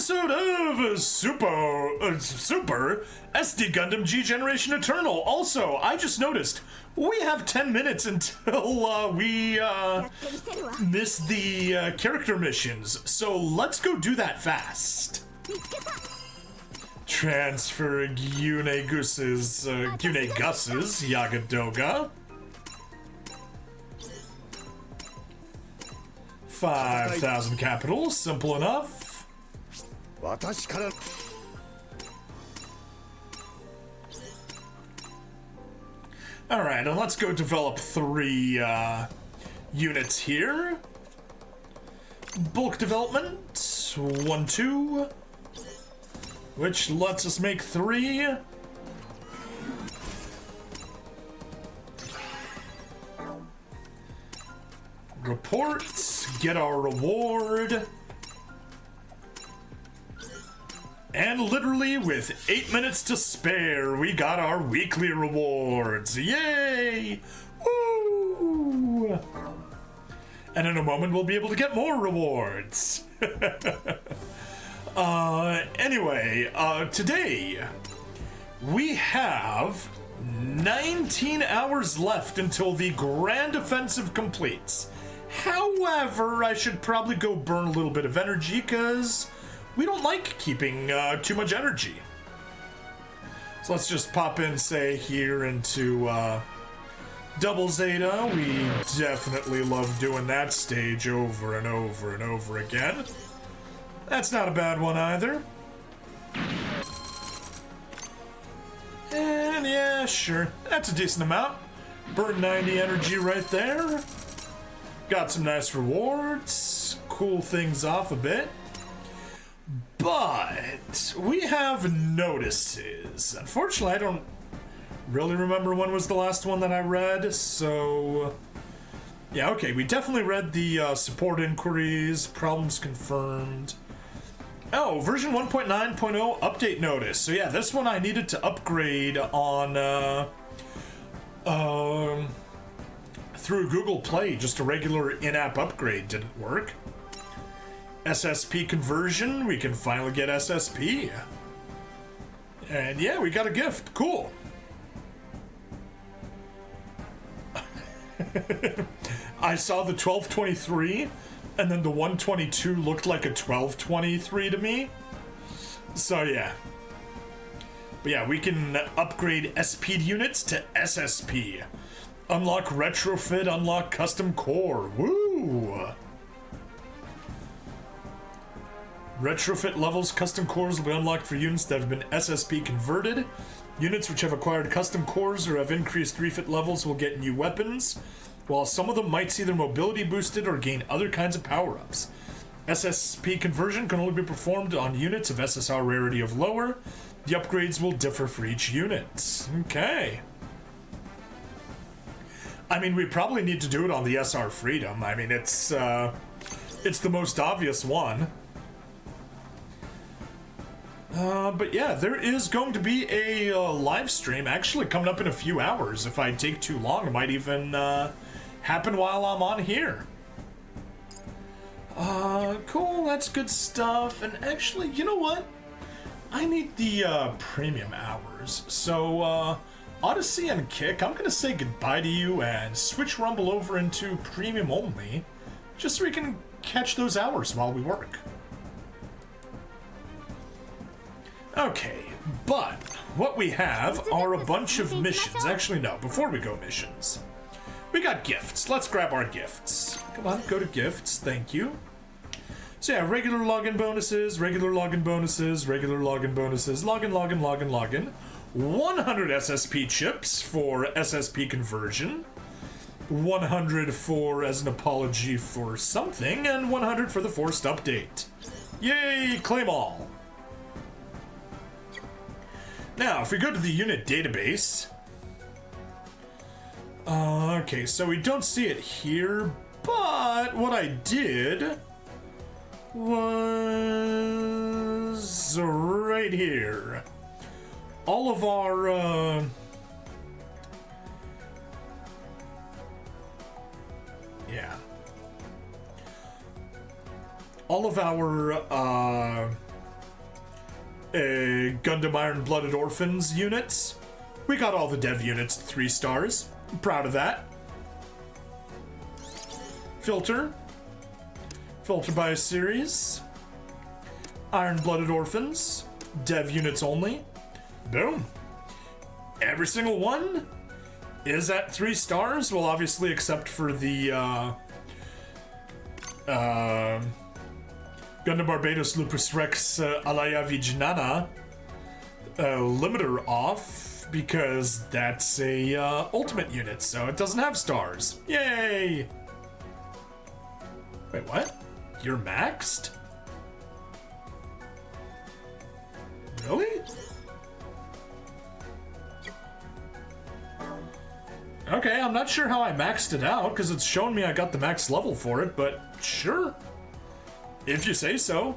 episode of Super SD Gundam G Generation Eternal. Also, I just noticed we have 10 minutes until we miss the character missions, so let's go do that fast. Transfer Gus's Yagadoga. 5,000 capital, simple enough. Alright, and let's go develop 3 units here. Bulk development, 1, 2, which lets us make 3. Reports, get our reward. And literally with 8 minutes to spare, we got our weekly rewards. Yay! Woo! And in a moment, we'll be able to get more rewards. Anyway, today, we have 19 hours left until the Grand Offensive completes. However, I should probably go burn a little bit of energy, because we don't like keeping too much energy. So let's just pop in, say, here into Double Zeta. We definitely love doing that stage over and over and over again. That's not a bad one either. And yeah, sure, that's a decent amount. Burn 90 energy right there. Got some nice rewards. Cool things off a bit. But we have notices. Unfortunately, I don't really remember when was the last one that I read, so yeah, okay, we definitely read the support inquiries, problems confirmed. Oh, version 1.9.0 update notice. So yeah, this one I needed to upgrade on through Google Play. Just a regular in-app upgrade didn't work. SSP conversion, we can finally get SSP. And yeah, we got a gift. Cool. I saw the 1223, and then the 122 looked like a 1223 to me. So yeah. But yeah, we can upgrade SP units to SSP. Unlock retrofit, unlock custom core. Woo! Retrofit levels, custom cores will be unlocked for units that have been SSP converted. Units which have acquired custom cores or have increased refit levels will get new weapons, while some of them might see their mobility boosted or gain other kinds of power-ups. SSP conversion can only be performed on units of SSR rarity of lower. The upgrades will differ for each unit. Okay. I mean, we probably need to do it on the SR Freedom. I mean, it's the most obvious one. But yeah, there is going to be a live stream actually coming up in a few hours. If I take too long, it might even happen while I'm on here. Cool, that's good stuff. And actually, you know what? I need the premium hours. So, Odyssey and Kick, I'm gonna say goodbye to you and switch Rumble over into premium only, just so we can catch those hours while we work. Okay, but what we have are a bunch of missions. Actually, no, before we go missions, we got gifts. Let's grab our gifts. Come on, go to gifts. Thank you. So yeah, regular login bonuses, regular login bonuses, regular login bonuses, login, login, login, login. 100 SSP chips for SSP conversion. 100 for as an apology for something, and 100 for the forced update. Yay, claim all. Now, if we go to the unit database, okay, so we don't see it here, but what I did was right here. All of our, yeah. All of our, Gundam Iron-Blooded Orphans units. We got all the dev units 3 stars. I'm proud of that. Filter. Filter by a series. Iron-Blooded Orphans. Dev units only. Boom. Every single one is at 3 stars. Well, obviously, except for the Gundam Barbados Lupus Rex Alaya Vijnana limiter off, because that's a ultimate unit, so it doesn't have stars. Yay! Wait, what? You're maxed? Really? Okay, I'm not sure how I maxed it out, because it's shown me I got the max level for it, but sure. If you say so.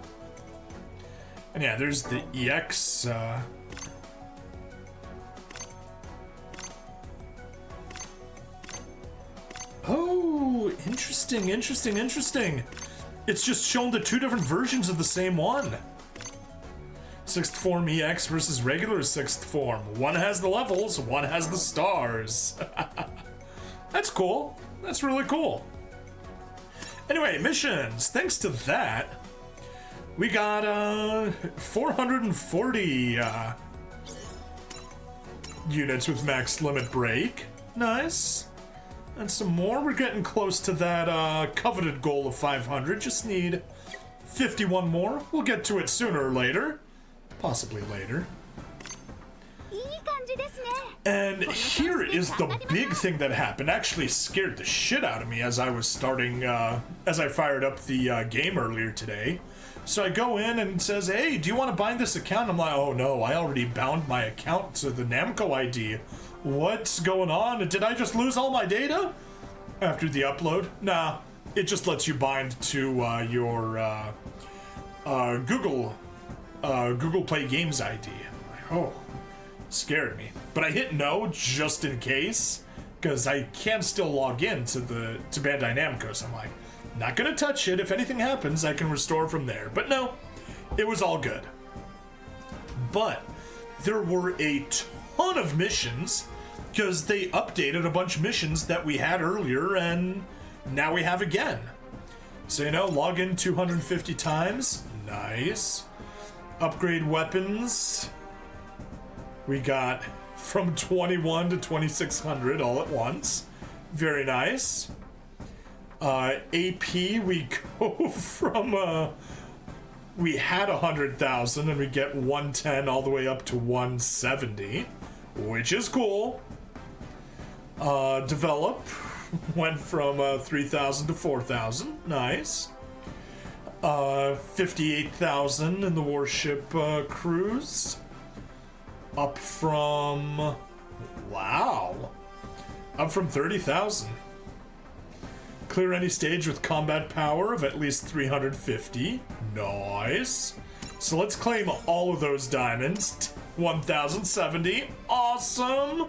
And yeah, there's the EX. Oh, interesting. It's just shown the 2 different versions of the same one. 6th form EX versus regular 6th form. One has the levels, one has the stars. That's cool. That's really cool. Anyway, missions. Thanks to that, we got 440 units with max limit break. Nice. And some more. We're getting close to that coveted goal of 500. Just need 51 more. We'll get to it sooner or later. Possibly later. And here is the big thing that happened. Actually scared the shit out of me as I was starting, as I fired up the game earlier today. So I go in and it says, hey, do you want to bind this account? I'm like, oh no, I already bound my account to the Namco ID. What's going on? Did I just lose all my data? After the upload? Nah, it just lets you bind to your Google Play Games ID. Oh, scared me. But I hit no just in case, because I can still log in to Bandai Namco. So I'm like, not gonna touch it. If anything happens, I can restore from there. But no, it was all good. But there were a ton of missions, because they updated a bunch of missions that we had earlier, and now we have again. So, you know, log in 250 times. Nice. Upgrade weapons. We got from 21 to 2600 all at once. Very nice. AP, we go from, we had 100,000 and we get 110 all the way up to 170, which is cool. Develop went from 3,000 to 4,000. Nice. 58,000 in the warship cruise. Up from, wow, up from 30,000. Clear any stage with combat power of at least 350. Nice. So let's claim all of those diamonds. 1,070. Awesome.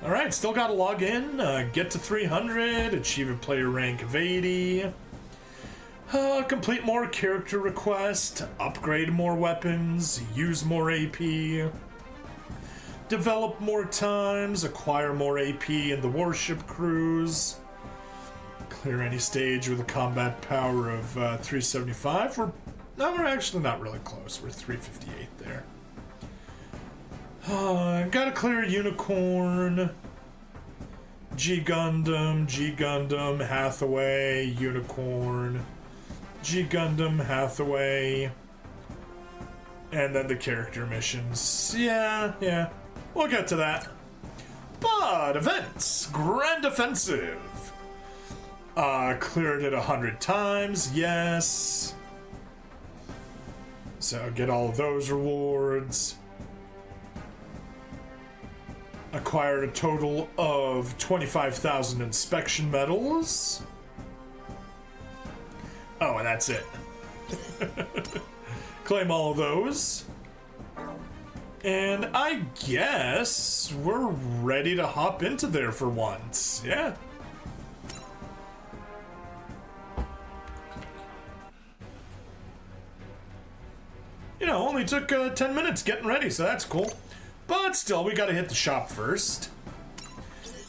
All right, still got to log in, get to 300, achieve a player rank of 80. Complete more character requests, upgrade more weapons, use more AP, develop more times, acquire more AP in the warship cruise, clear any stage with a combat power of 375. We're actually not really close. We're 358 there. Gotta clear Unicorn, G Gundam, Hathaway, Unicorn, G Gundam, Hathaway, and then the character missions. Yeah, we'll get to that. But events, Grand Offensive. Cleared it 100 times, yes. So get all of those rewards. Acquired a total of 25,000 inspection medals. Oh, and that's it. Claim all of those. And I guess we're ready to hop into there for once. Yeah. You know, only took 10 minutes getting ready, so that's cool. But still, we gotta hit the shop first.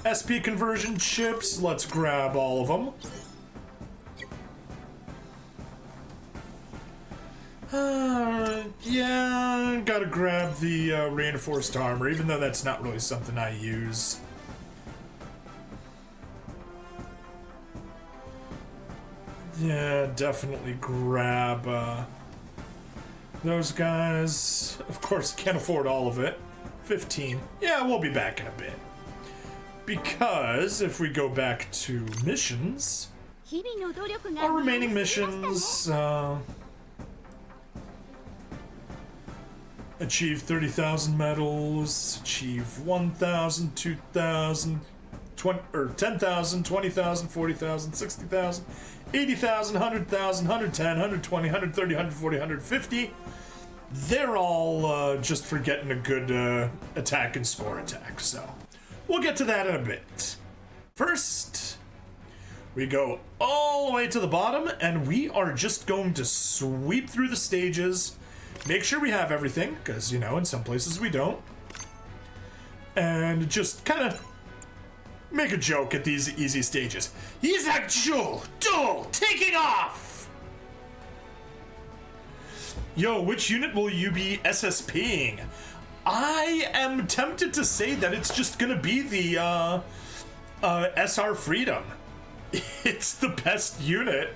SP conversion chips, let's grab all of them. Yeah, gotta grab the reinforced armor, even though that's not really something I use. Yeah, definitely grab those guys. Of course, can't afford all of it. 15. Yeah, we'll be back in a bit. Because if we go back to missions, our remaining missions, achieve 30,000 medals, achieve 1,000, 2,000, 10,000, 20,000, 40,000, 60,000, 80,000, 100,000, 110, 120, 130, 140, 150. They're all just for getting a good attack and score attack, so we'll get to that in a bit. First, we go all the way to the bottom, and we are just going to sweep through the stages, make sure we have everything, because, you know, in some places we don't, and just kind of make a joke at these easy stages. Isaac Jewel, Duel, taking off! Yo, which unit will you be SSPing? I am tempted to say that it's just gonna be the SR Freedom. It's the best unit.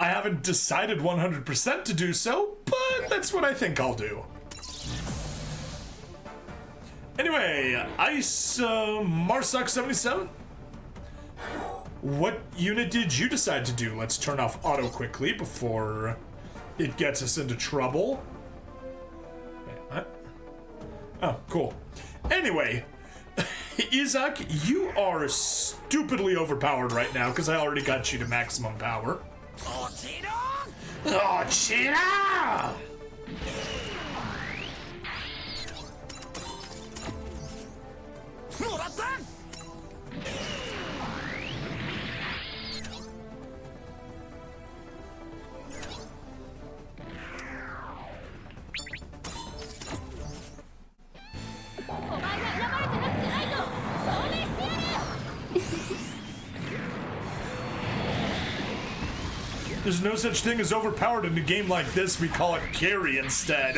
I haven't decided 100% to do so, but that's what I think I'll do. Anyway, Ice Marsoc 77. What unit did you decide to do? Let's turn off auto quickly before it gets us into trouble. Wait, what? Oh, cool. Anyway, Isaac, you are stupidly overpowered right now because I already got you to maximum power. Oh, Cheetah! There's no such thing as overpowered in a game like this. We call it carry instead.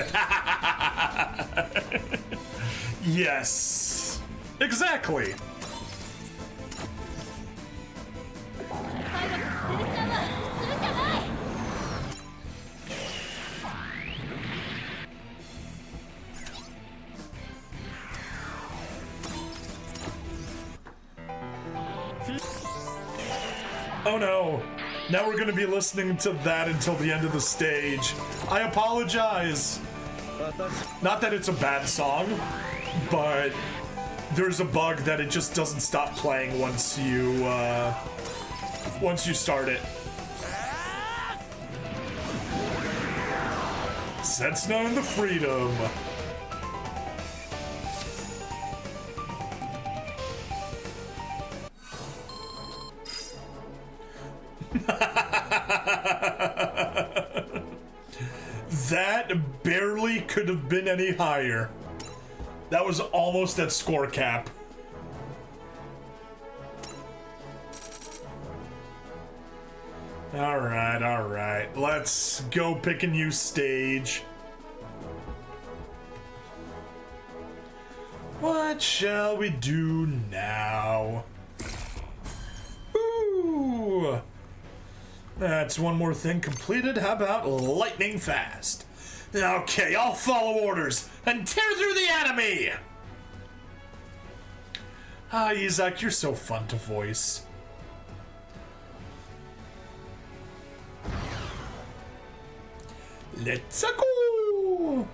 Yes. Exactly. Oh no. Now we're gonna be listening to that until the end of the stage. I apologize. Not that it's a bad song, but there's a bug that it just doesn't stop playing once you start it. Setsuna and the Freedom. That barely could have been any higher. That was almost at score cap. All right. Let's go pick a new stage. What shall we do now? Ooh. That's one more thing completed. How about lightning fast? Okay, I'll follow orders and tear through the enemy! Ah, Isaac, you're so fun to voice. Let's go!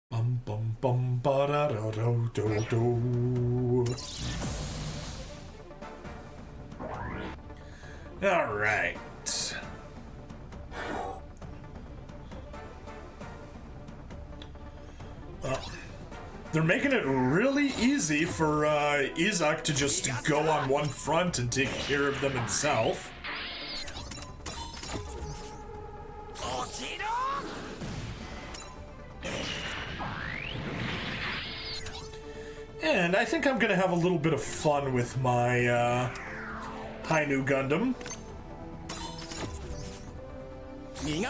Bum bum bum ba da do do do do. All right. Well, they're making it really easy for Isaac to just go on one front and take care of them himself. And I think I'm gonna have a little bit of fun with my Hainu Gundam. 2,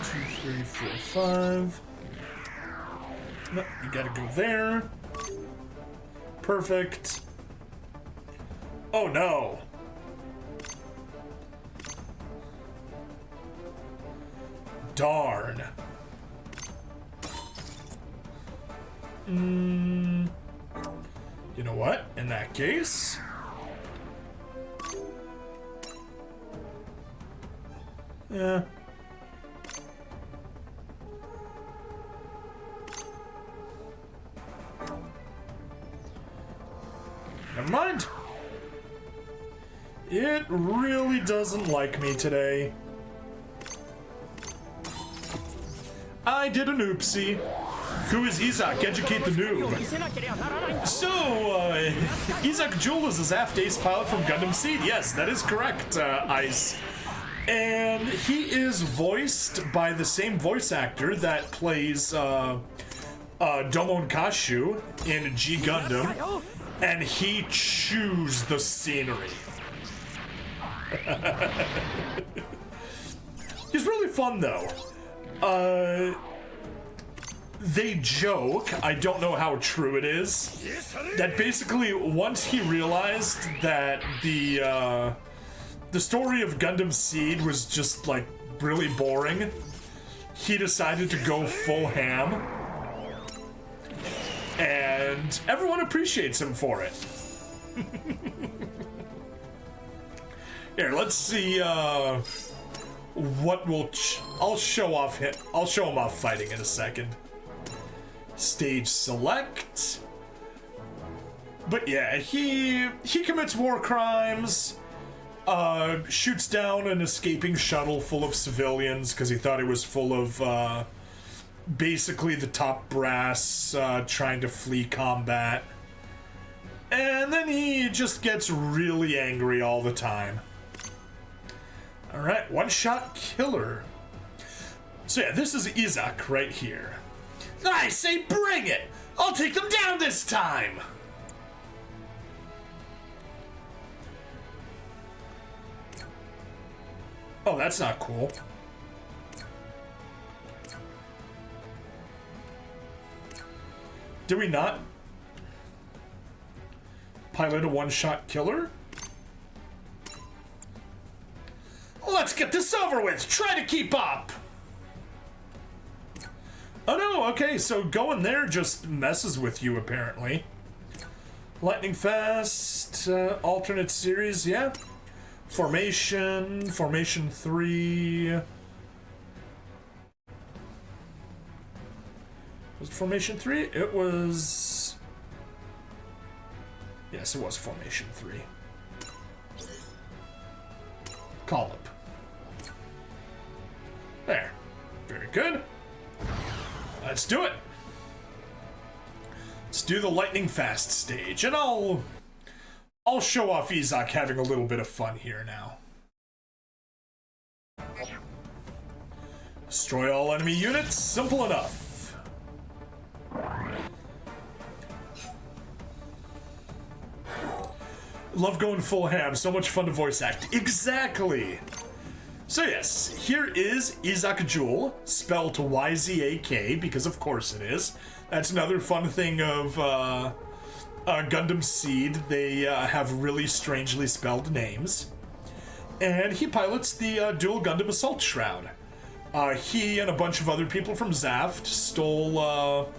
3, 4, 5. No, you gotta go there. Perfect. Oh no. Darn. You know what? In that case, yeah. Never mind. It really doesn't like me today. I did an oopsie. Who is Izak? Educate the noob. So, Izak Jewel is a Zaft Ace pilot from Gundam Seed. Yes, that is correct, Ice. And he is voiced by the same voice actor that plays Domon Kashu in G Gundam, and he chews the scenery. He's really fun, though. They joke, I don't know how true it is, that basically once he realized that the story of Gundam Seed was just like really boring, he decided to go full ham, and everyone appreciates him for it. Here, let's see what will I'll show him off fighting in a second. Stage select. But yeah, he commits war crimes, shoots down an escaping shuttle full of civilians because he thought it was full of basically the top brass trying to flee combat. And then he just gets really angry all the time. Alright, one-shot killer. So yeah, this is Izak right here. I say bring it! I'll take them down this time! Oh, that's not cool. Did we not pilot a one-shot killer? Let's get this over with! Try to keep up! Oh no, okay, so going there just messes with you, apparently. Lightning fast, alternate series, yeah. Formation 3. Was it Formation 3? It was... Yes, it was Formation 3. Call up. There. Very good. Let's do it. Let's do the lightning fast stage, and I'll show off Izak having a little bit of fun here now. Destroy all enemy units, simple enough. Love going full ham, so much fun to voice act. Exactly. So yes, here is Izak Jewel, spelled Y-Z-A-K, because of course it is. That's another fun thing of Gundam Seed. They have really strangely spelled names. And he pilots the Dual Gundam Assault Shroud. He and a bunch of other people from Zaft stole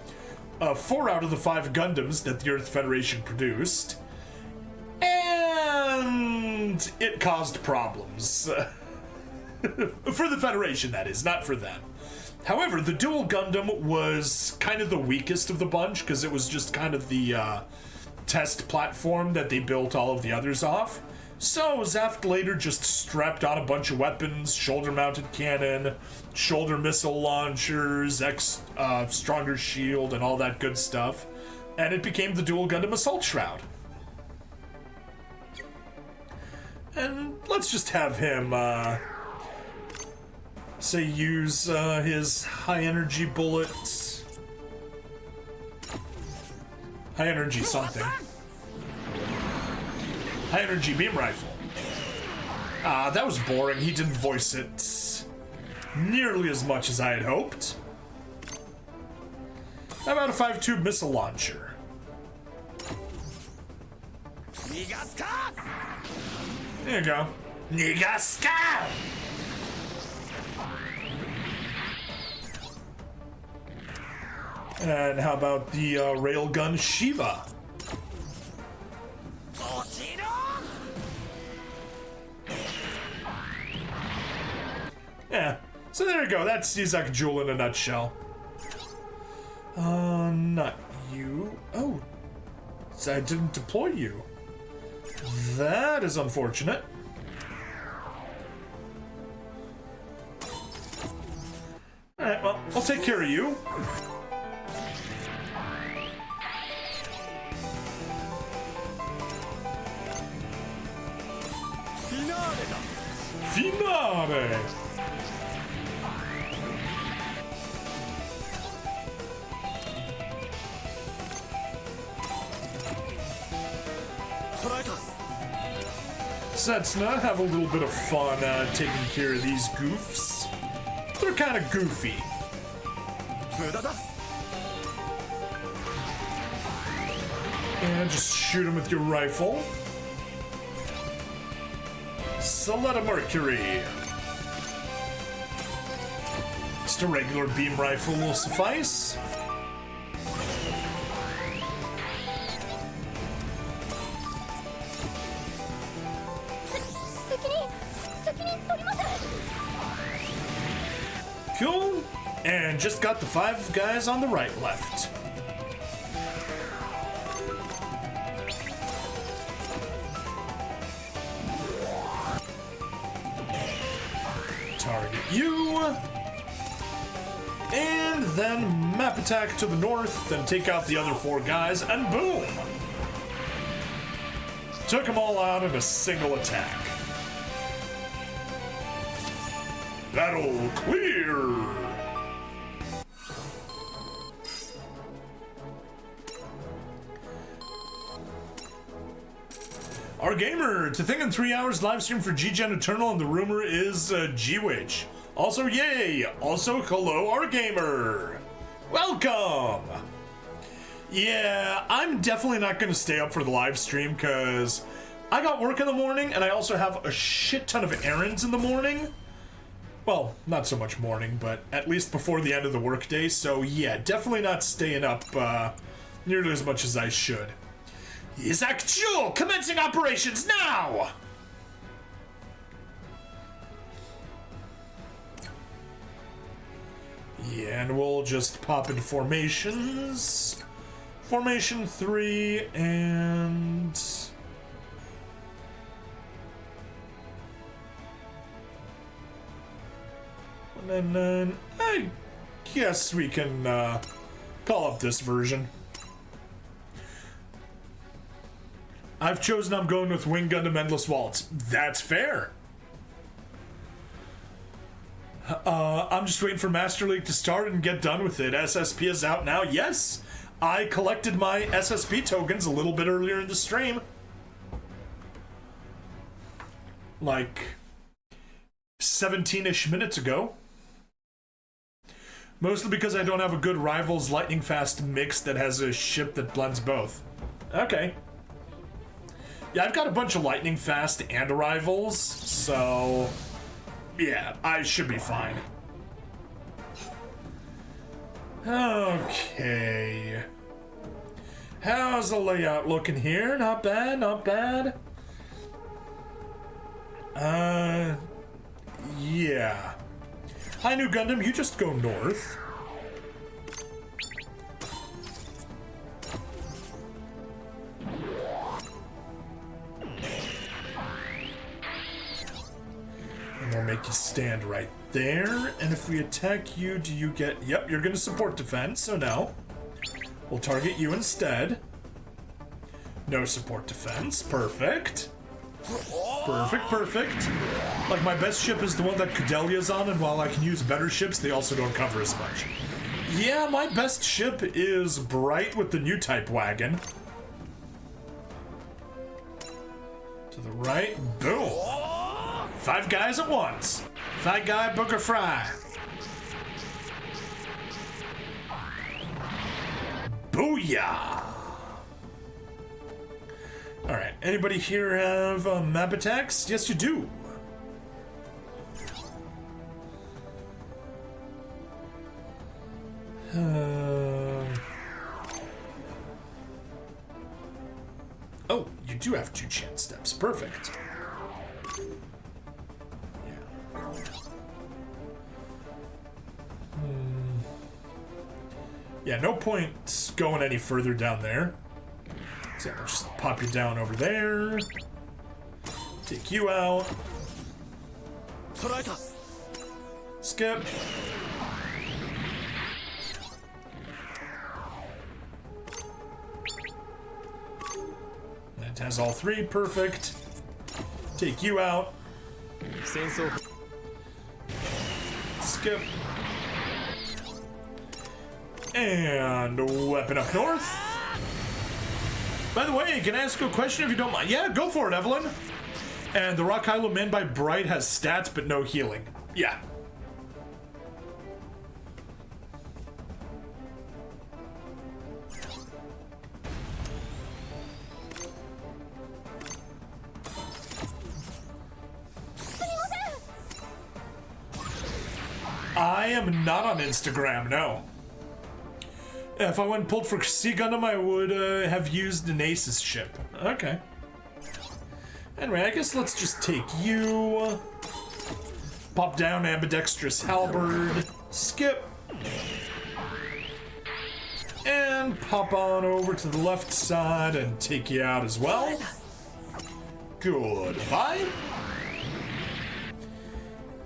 4 out of the 5 Gundams that the Earth Federation produced. And it caused problems. For the Federation, that is, not for them. However, the Dual Gundam was kind of the weakest of the bunch because it was just kind of the test platform that they built all of the others off. So Zaft later just strapped on a bunch of weapons, shoulder-mounted cannon, shoulder missile launchers, stronger shield, and all that good stuff. And it became the Dual Gundam Assault Shroud. And let's just have him, say, use his high-energy bullets. High energy something. High energy beam rifle. Ah, that was boring. He didn't voice it nearly as much as I had hoped. How about a 5-tube missile launcher? There you go. Nigaska! And how about the railgun Shiva? Yeah, so there you go. That's Izak Jewel in a nutshell. Not you. Oh, so I didn't deploy you. That is unfortunate. Alright, well, I'll take care of you. Finale! Setsuna, have a little bit of fun taking care of these goofs. They're kind of goofy. And just shoot them with your rifle. Soletta Mercury. Just a regular beam rifle will suffice. Cool. And just got the 5 guys on the right left. Target you. And then map attack to the north, then take out the other 4 guys, and boom! Took them all out in a single attack. Battle clear! Our gamer, to think in 3 hours live stream for G-Gen Eternal, and the rumor is G-Witch. Also, yay! Also, hello, our gamer! Welcome! Yeah, I'm definitely not gonna stay up for the live stream, because I got work in the morning, and I also have a shit ton of errands in the morning. Well, not so much morning, but at least before the end of the workday, so yeah, definitely not staying up nearly as much as I should. Izak Jewel, commencing operations now! Yeah, and we'll just pop into formations. Formation 3, and... And then I guess we can call up this version. I've chosen I'm going with Wing Gundam Endless Waltz. That's fair. I'm just waiting for Master League to start and get done with it. SSP is out now. Yes, I collected my SSP tokens a little bit earlier in the stream. Like 17-ish minutes ago. Mostly because I don't have a good Rivals Lightning Fast mix that has a ship that blends both. Okay. Yeah, I've got a bunch of Lightning Fast and Rivals, so... yeah, I should be fine. Okay. How's the layout looking here? Not bad, not bad. Yeah. Hi, New Gundam, you just go north. And we'll make you stand right there. And if we attack you, do you get... yep, you're gonna support defense, so no. We'll target you instead. No support defense, perfect. Perfect, perfect. Like, my best ship is the one that Cadelia's on, and while I can use better ships, they also don't cover as much. Yeah, my best ship is Bright with the new type wagon. To the right, boom. 5 guys at once. Fat guy, Booker Fry. Booyah! Alright, anybody here have map attacks? Yes, you do. Oh, you do have 2 chance steps. Perfect. Yeah, no point going any further down there. So I'll just pop you down over there. Take you out. Skip. That has all 3, perfect. Take you out. Skip. And weapon up north. By the way, can I ask you a question if you don't mind? Yeah, go for it, Evelyn. And the Rock Island Man by Bright has stats but no healing. Yeah. I am not on Instagram, no. If I went and pulled for Sea Gundam, I would have used an Aces ship. Okay. Anyway, I guess let's just take you. Pop down ambidextrous halberd. Skip. And pop on over to the left side and take you out as well. Goodbye.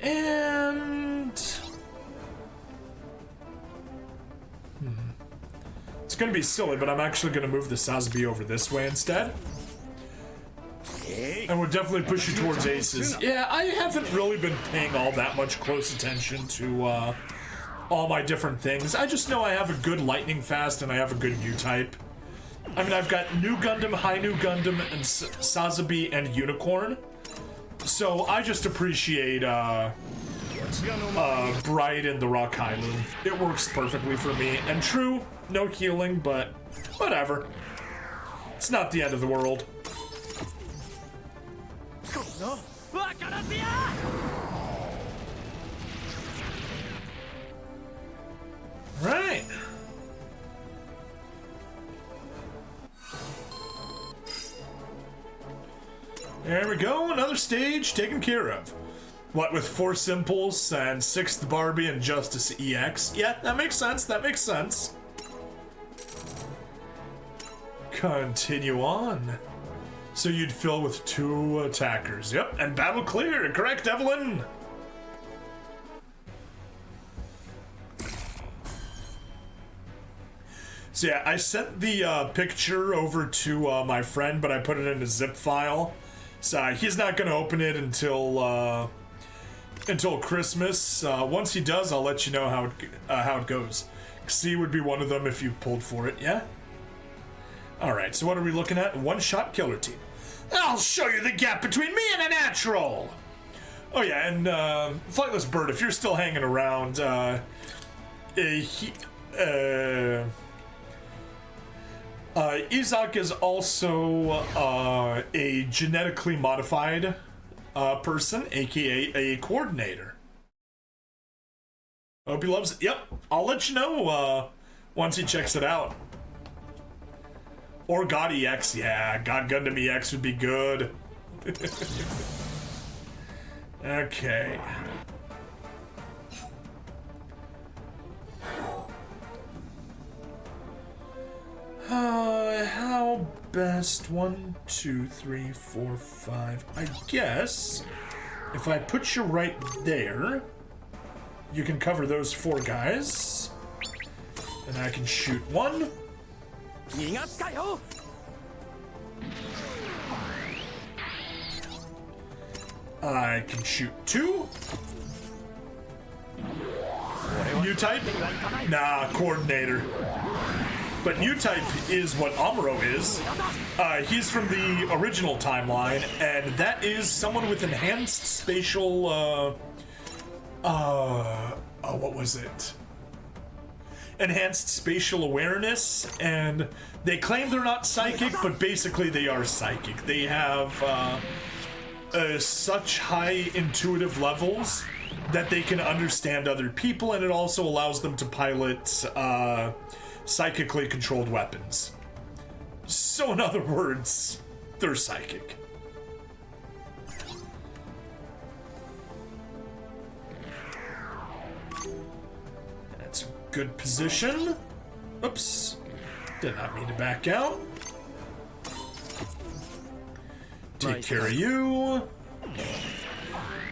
And... It's gonna be silly, but I'm actually gonna move the Sazabi over this way instead. And we'll definitely push you towards Aces. Yeah, I haven't really been paying all that much close attention to all my different things. I just know I have a good Lightning Fast and I have a good U-type. I mean, I've got New Gundam, High New Gundam, and Sazabi and Unicorn. So I just appreciate Bright and the Rock Hailu. It works perfectly for me. And true, no healing, but whatever. It's not the end of the world. Right. There we go, another stage taken care of. What, with Force Impulse and 6th Barbie and Justice EX? Yeah, that makes sense, that makes sense. Continue on. So you'd fill with 2 attackers. Yep, and battle clear, correct, Evelyn? So yeah, I sent the picture over to my friend, but I put it in a zip file. So he's not gonna open it until Christmas. Once he does, I'll let you know how it goes. C would be one of them if you pulled for it, yeah? Alright, so what are we looking at? One-shot killer team. I'll show you the gap between me and a natural! Oh yeah, and Flightless Bird, if you're still hanging around, Izak is also a genetically modified person, aka a coordinator. Hope he loves it. Yep, I'll let you know once he checks it out. Or God EX, yeah, God Gundam EX would be good. Okay. How best? 1, 2, 3, 4, 5. I guess if I put you right there, you can cover those 4 guys. And I can shoot 1. I can shoot 2. U-type? Nah, coordinator. But U-type is what Amuro is. He's from the original timeline, and that is someone with enhanced spatial, what was it? Enhanced spatial awareness, and they claim they're not psychic, but basically they are psychic. They have such high intuitive levels that they can understand other people, and it also allows them to pilot psychically controlled weapons. So in other words, they're psychic. That's a good position. Oops. Did not mean to back out. Take care of you.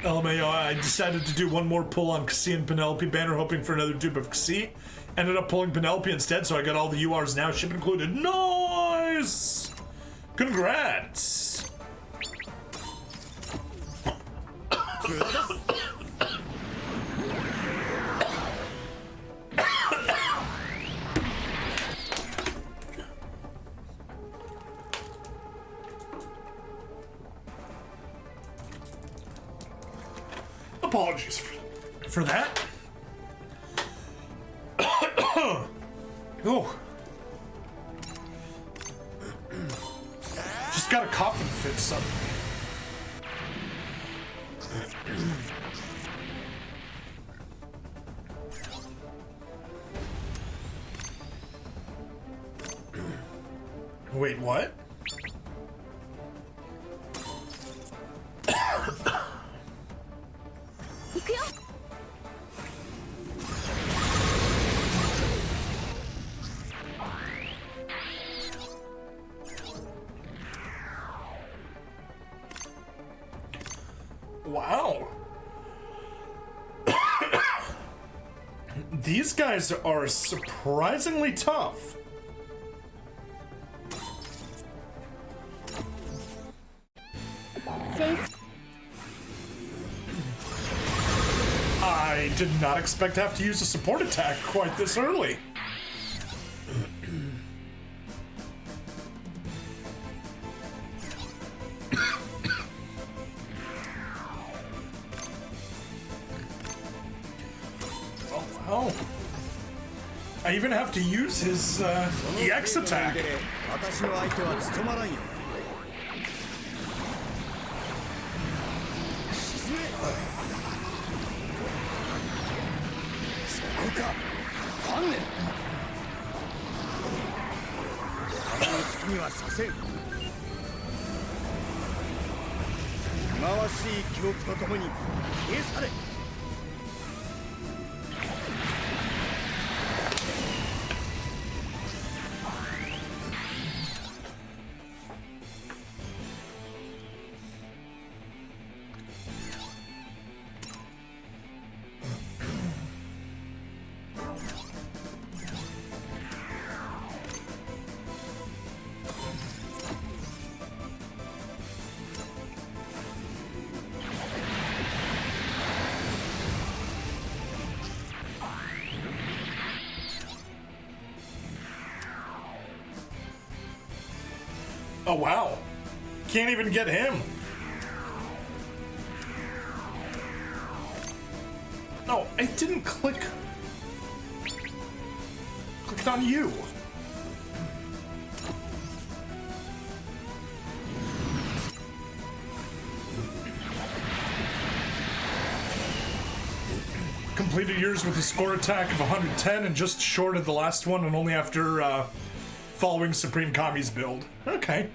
LMAO, I decided to do one more pull on Cassie and Penelope banner, hoping for another dupe of Cassie. Ended up pulling Penelope instead, so I got all the URs now, ship included. Nice! Congrats! Apologies for that. Oh. Just got a coughing fit suddenly. Wait, what? Wow. These guys are surprisingly tough. I did not expect to have to use a support attack quite this early. Oh, I even have to use his EX attack. Oh wow, can't even get him. No, I didn't click on you. Completed yours with a score attack of 110 and just short of the last one, and only after following Supreme Kami's build. Okay.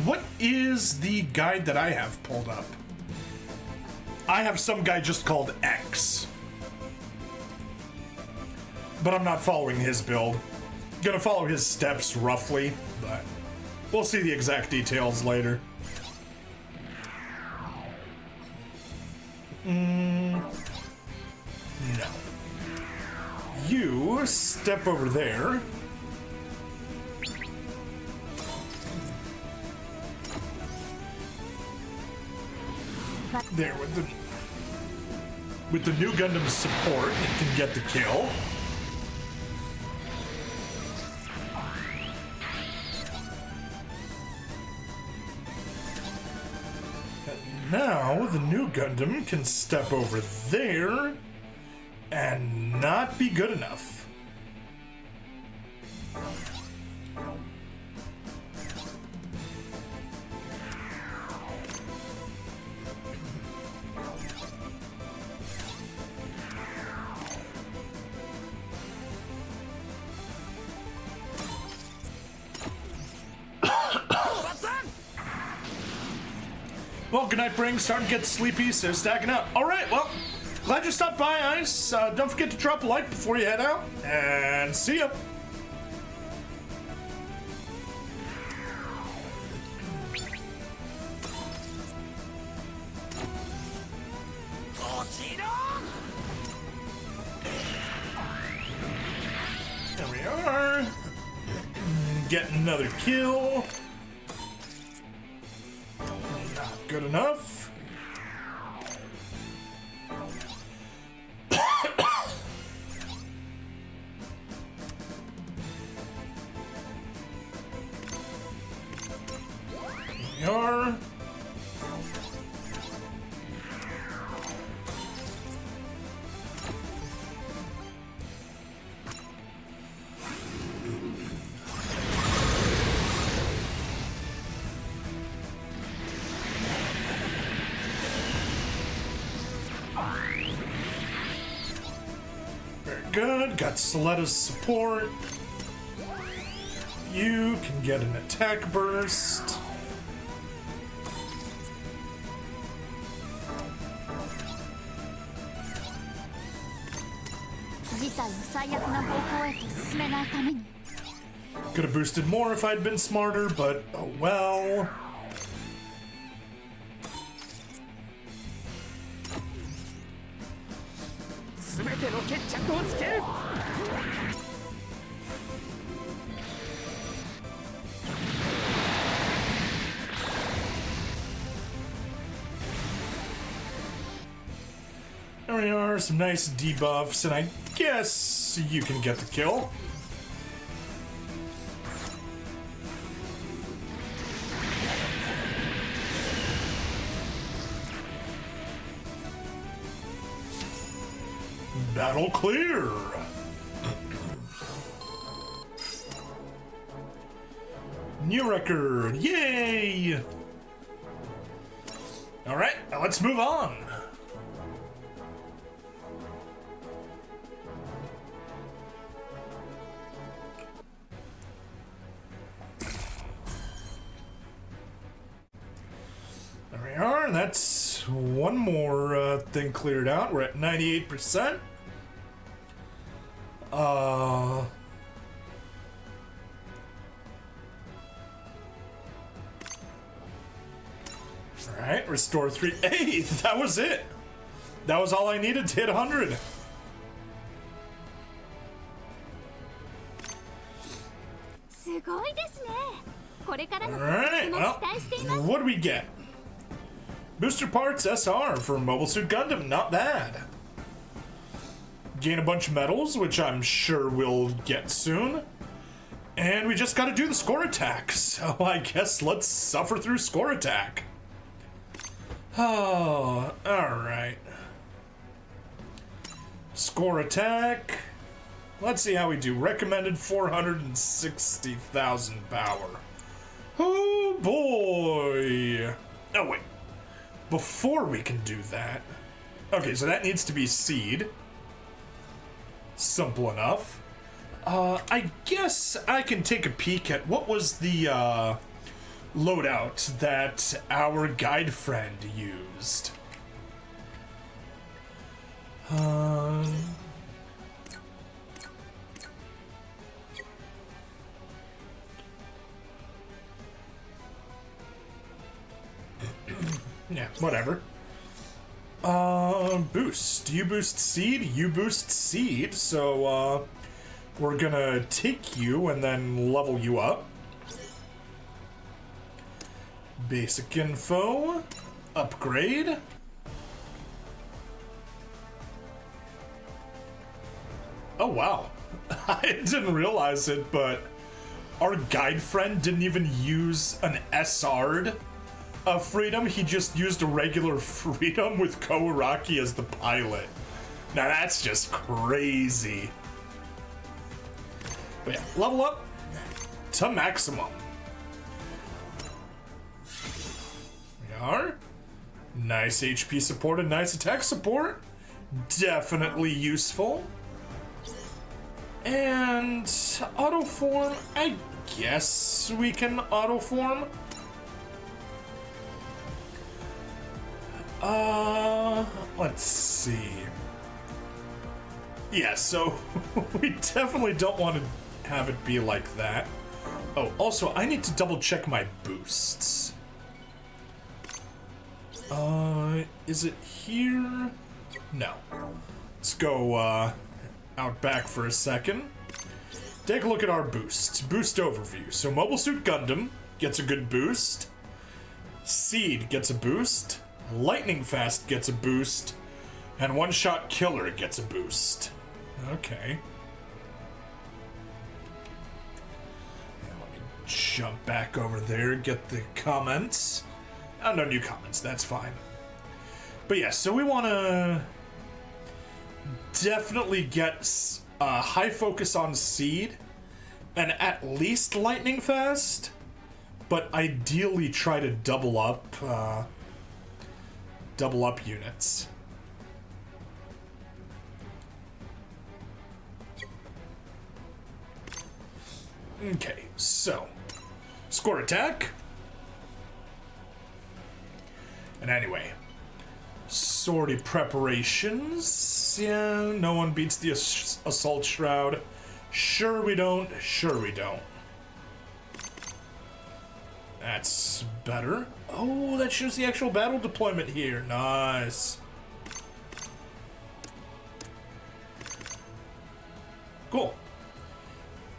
What is the guide that I have pulled up? I have some guy just called X. But I'm not following his build. Gonna follow his steps roughly, but we'll see the exact details later. No. You step over there. There with the With the new Gundam support, it can get the kill. And now the new Gundam can step over there and not be good enough. Well, good night, Bring. Starting to get sleepy, so stacking up. All right, well, glad you stopped by, Ice. Don't forget to drop a like before you head out, and see ya. There we are. Getting another kill. Good enough. We are. Good, got Soletta's support. You can get an attack burst. Could have boosted more if I'd been smarter, but oh well. There we are, some nice debuffs, and I guess you can get the kill. Battle clear! New record! Yay! Alright, now let's move on. There we are, that's one more thing cleared out. We're at 98%. Alright, restore 3. Hey, that was it! That was all I needed to hit 100. Alright, well, what do we get? Booster parts SR for Mobile Suit Gundam, not bad. Gain a bunch of medals, which I'm sure we'll get soon. And we just gotta do the score attack, so I guess let's suffer through score attack. Oh, alright. Score attack. Let's see how we do. Recommended 460,000 power. Oh boy. Oh wait. Before we can do that. Okay, so that needs to be seed. Simple enough. I guess I can take a peek at what was the loadout that our guide friend used. Yeah, whatever. Boost. You boost seed, you boost seed, so, we're gonna take you and then level you up. Basic info. Upgrade. Oh, wow. I didn't realize it, but our guide friend didn't even use an SR'd Freedom. He just used a regular Freedom with Koaraki as the pilot. Now that's just crazy. But yeah, level up to maximum. We are. Nice HP support and nice attack support. Definitely useful. And auto form, I guess we can auto form. Let's see. Yeah, so we definitely don't want to have it be like that. Oh, also, I need to double check my boosts. Is it here? No. Let's go, out back for a second. Take a look at our boosts. Boost overview. So Mobile Suit Gundam gets a good boost. Seed gets a boost. Lightning Fast gets a boost. And One Shot Killer gets a boost. Okay. Now let me jump back over there, get the comments. Oh, no new comments, that's fine. But yeah, so we want to definitely get high focus on Seed and at least Lightning Fast, but ideally try to double up units. Okay, so score attack. And anyway, sortie preparations. Yeah, no one beats the assault shroud. Sure we don't. Sure we don't. That's better. Oh, that shows the actual battle deployment here. Nice. Cool.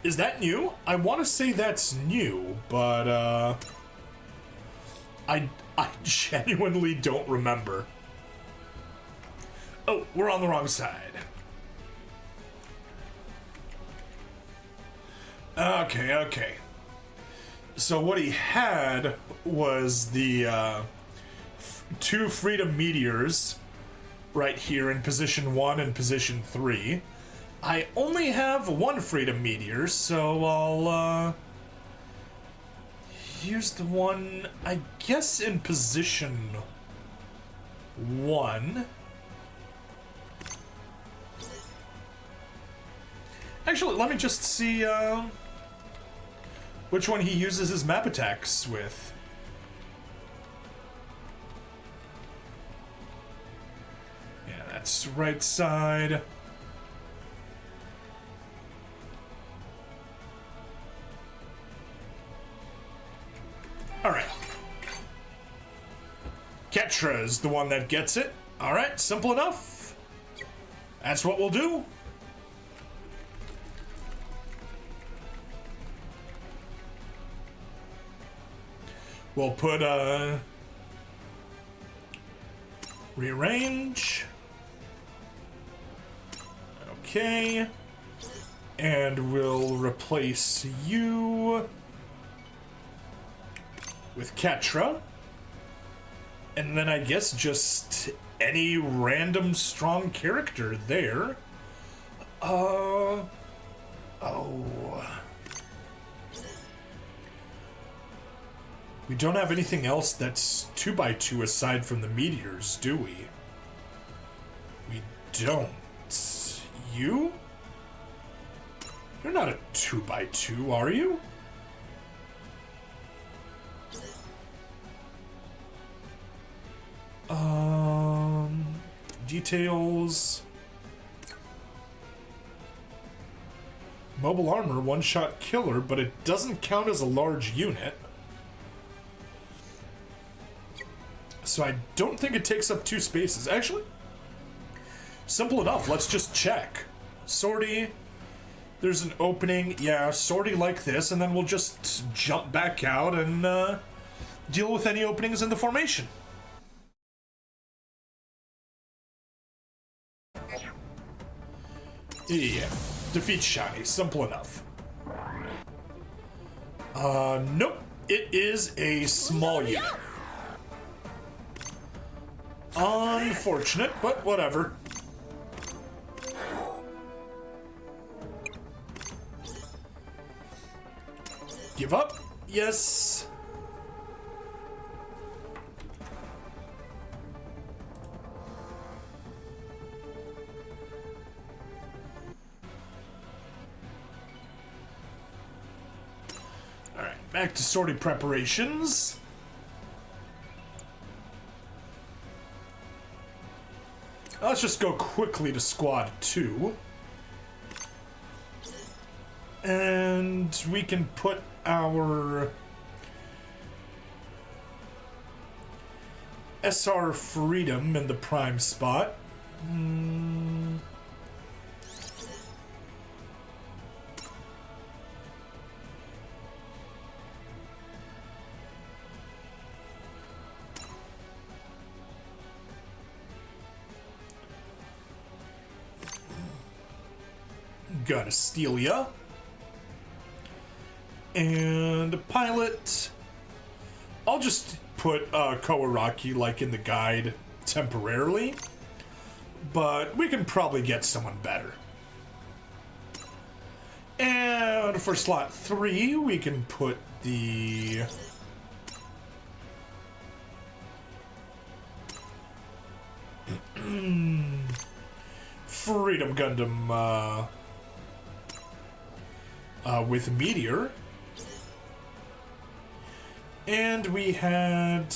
Is that new? I want to say that's new, but I genuinely don't remember. Oh, we're on the wrong side. Okay. So what he had was the two Freedom Meteors right here in position 1 and position 3. I only have one Freedom Meteor, so I'll use the one, I guess, in position 1. Actually, let me just see which one he uses his map attacks with. Yeah, that's right side. Alright. Ketra is the one that gets it. Alright, simple enough. That's what we'll do. We'll put rearrange. Okay. And we'll replace you with Ketra. And then I guess just any random strong character there. Oh. We don't have anything else that's 2x2 aside from the meteors, do we? We don't. You? You're not a 2x2, are you? Details. Mobile armor, one-shot killer, but it doesn't count as a large unit. So I don't think it takes up 2 spaces. Actually, simple enough. Let's just check. Sortie. There's an opening. Yeah, sortie like this, and then we'll just jump back out and deal with any openings in the formation. Yeah. Defeat Shiny. Simple enough. Nope. It is a small unit. Unfortunate, but whatever. Give up? Yes. Alright, back to sortie preparations. Let's just go quickly to Squad 2. And we can put our SR Freedom in the prime spot. Got Astelia. And a pilot. I'll just put Kawaraki like in the guide temporarily, but we can probably get someone better. And for slot 3, we can put the Freedom Gundam with Meteor. And we had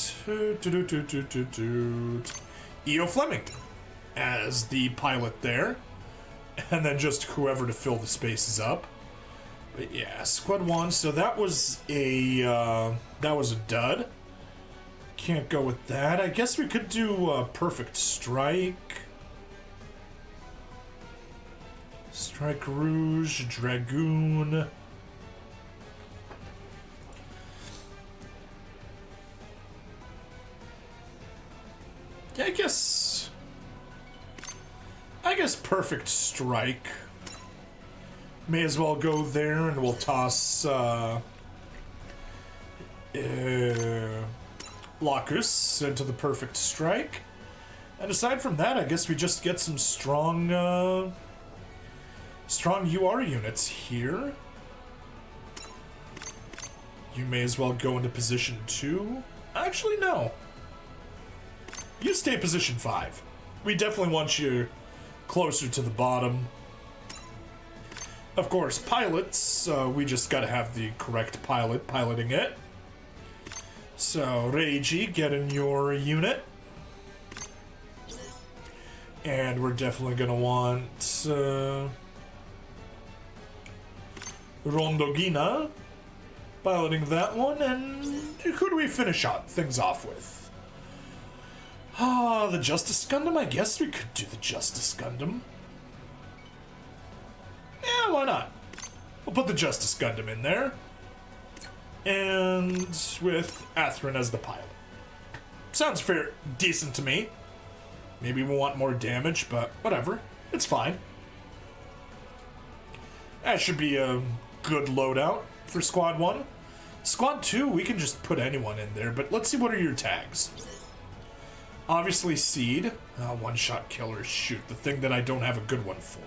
E.O. Fleming as the pilot there. And then just whoever to fill the spaces up. But yeah, Squad 1, so that was a dud. Can't go with that. I guess we could do Perfect Strike. Strike Rouge, Dragoon. Yeah, I guess Perfect Strike. May as well go there, and we'll toss Lacus into the Perfect Strike. And aside from that, I guess we just get some strong UR units here. You may as well go into position 2. Actually, no. You stay position 5. We definitely want you closer to the bottom. Of course, pilots, we just gotta have the correct pilot piloting it. So, Reiji, get in your unit. And we're definitely gonna want Rondogina piloting that one. And who do we finish things off with? The Justice Gundam? I guess we could do the Justice Gundam. Yeah, why not? We'll put the Justice Gundam in there. And with Atherin as the pilot. Sounds fair, decent to me. Maybe we want more damage, but whatever. It's fine. That should be a good loadout for Squad 1. Squad 2, we can just put anyone in there, but let's see what are your tags. Obviously Seed. One-shot killer, shoot. The thing that I don't have a good one for.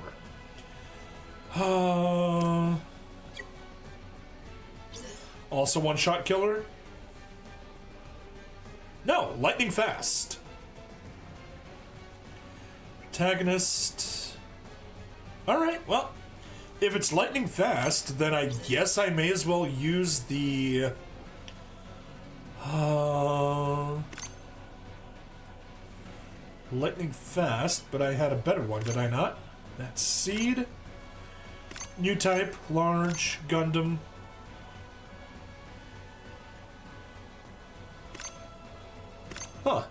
Also one-shot killer? No, lightning fast. Protagonist. Alright, well, if it's lightning fast, then I guess I may as well use the lightning fast, but I had a better one, did I not? That's Seed. New type, large, Gundam. Huh.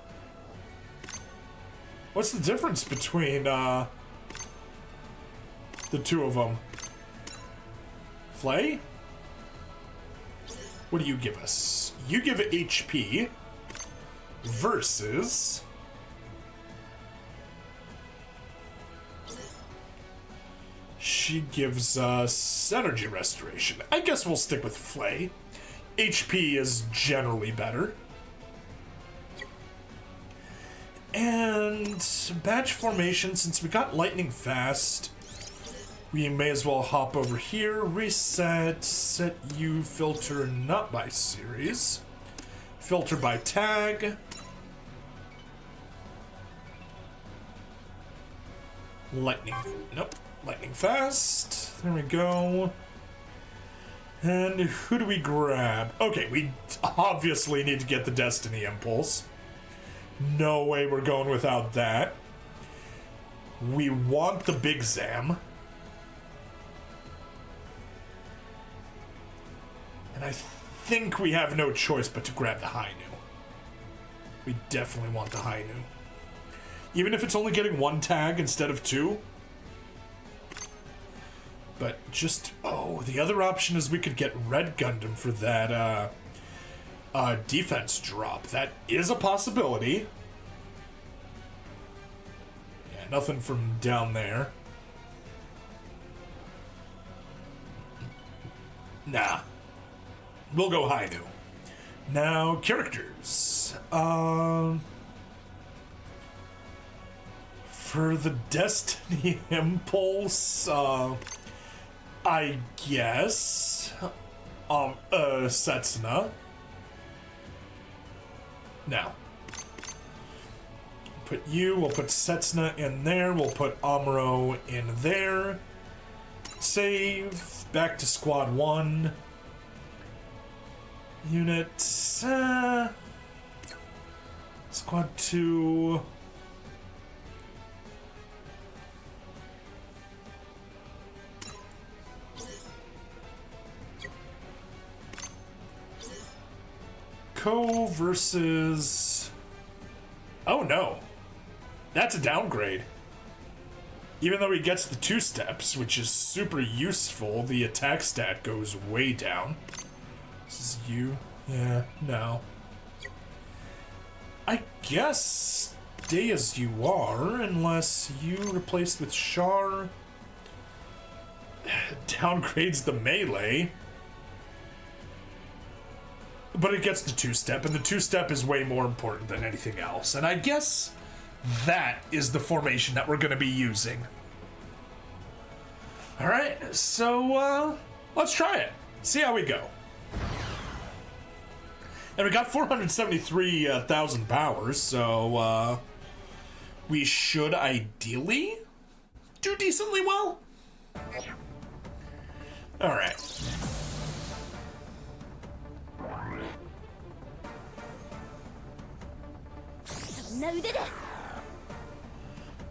What's the difference between the two of them? Flay? What do you give us? You give it HP versus she gives us energy restoration. I guess we'll stick with Flay. HP is generally better. And batch formation, since we got lightning fast, we may as well hop over here, reset, set you filter not by series, filter by tag. Lightning, nope, lightning fast, there we go. And who do we grab? Okay, we obviously need to get the Destiny Impulse. No way we're going without that. We want the Big Zam. And I think we have no choice but to grab the Hainu. We definitely want the Hainu. Even if it's only getting one tag instead of two. But just, oh, the other option is we could get Red Gundam for that defense drop. That is a possibility. Yeah, nothing from down there. Nah. We'll go Hainu. Now, characters. For the Destiny Impulse, I guess, Setsuna. Now, put you, we'll put Setsuna in there, we'll put Amuro in there. Save, back to Squad 1. Unit, Squad 2. Ko versus... Oh no. That's a downgrade. Even though he gets the 2 steps, which is super useful, the attack stat goes way down. This is you. Yeah, no. I guess stay as you are, unless you replaced with Char. Downgrades the melee. But it gets the 2-step, and the 2-step is way more important than anything else. And I guess that is the formation that we're going to be using. Alright, so let's try it. See how we go. And we got 473,000 powers, so we should ideally do decently well. Alright.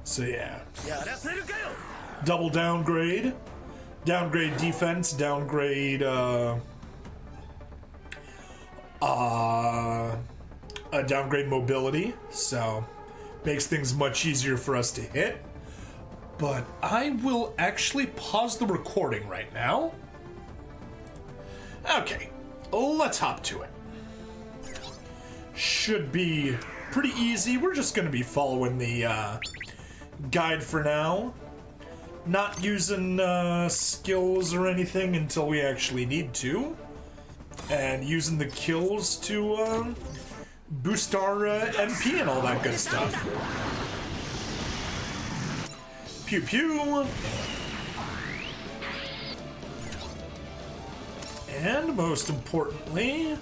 So yeah. Double downgrade. Downgrade defense, downgrade downgrade mobility, so makes things much easier for us to hit. But I will actually pause the recording right now. Okay, let's hop to it. Should be pretty easy. We're just going to be following the guide for now. Not using skills or anything until we actually need to. And using the kills to boost our MP and all that good stuff. Pew pew! And most importantly,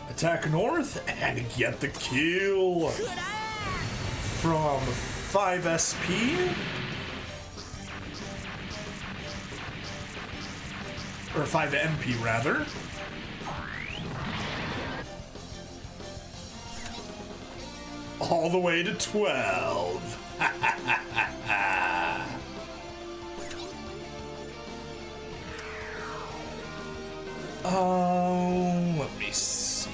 attack north and get the kill from 5 SP. Or 5 MP rather. All the way to 12. Let me see.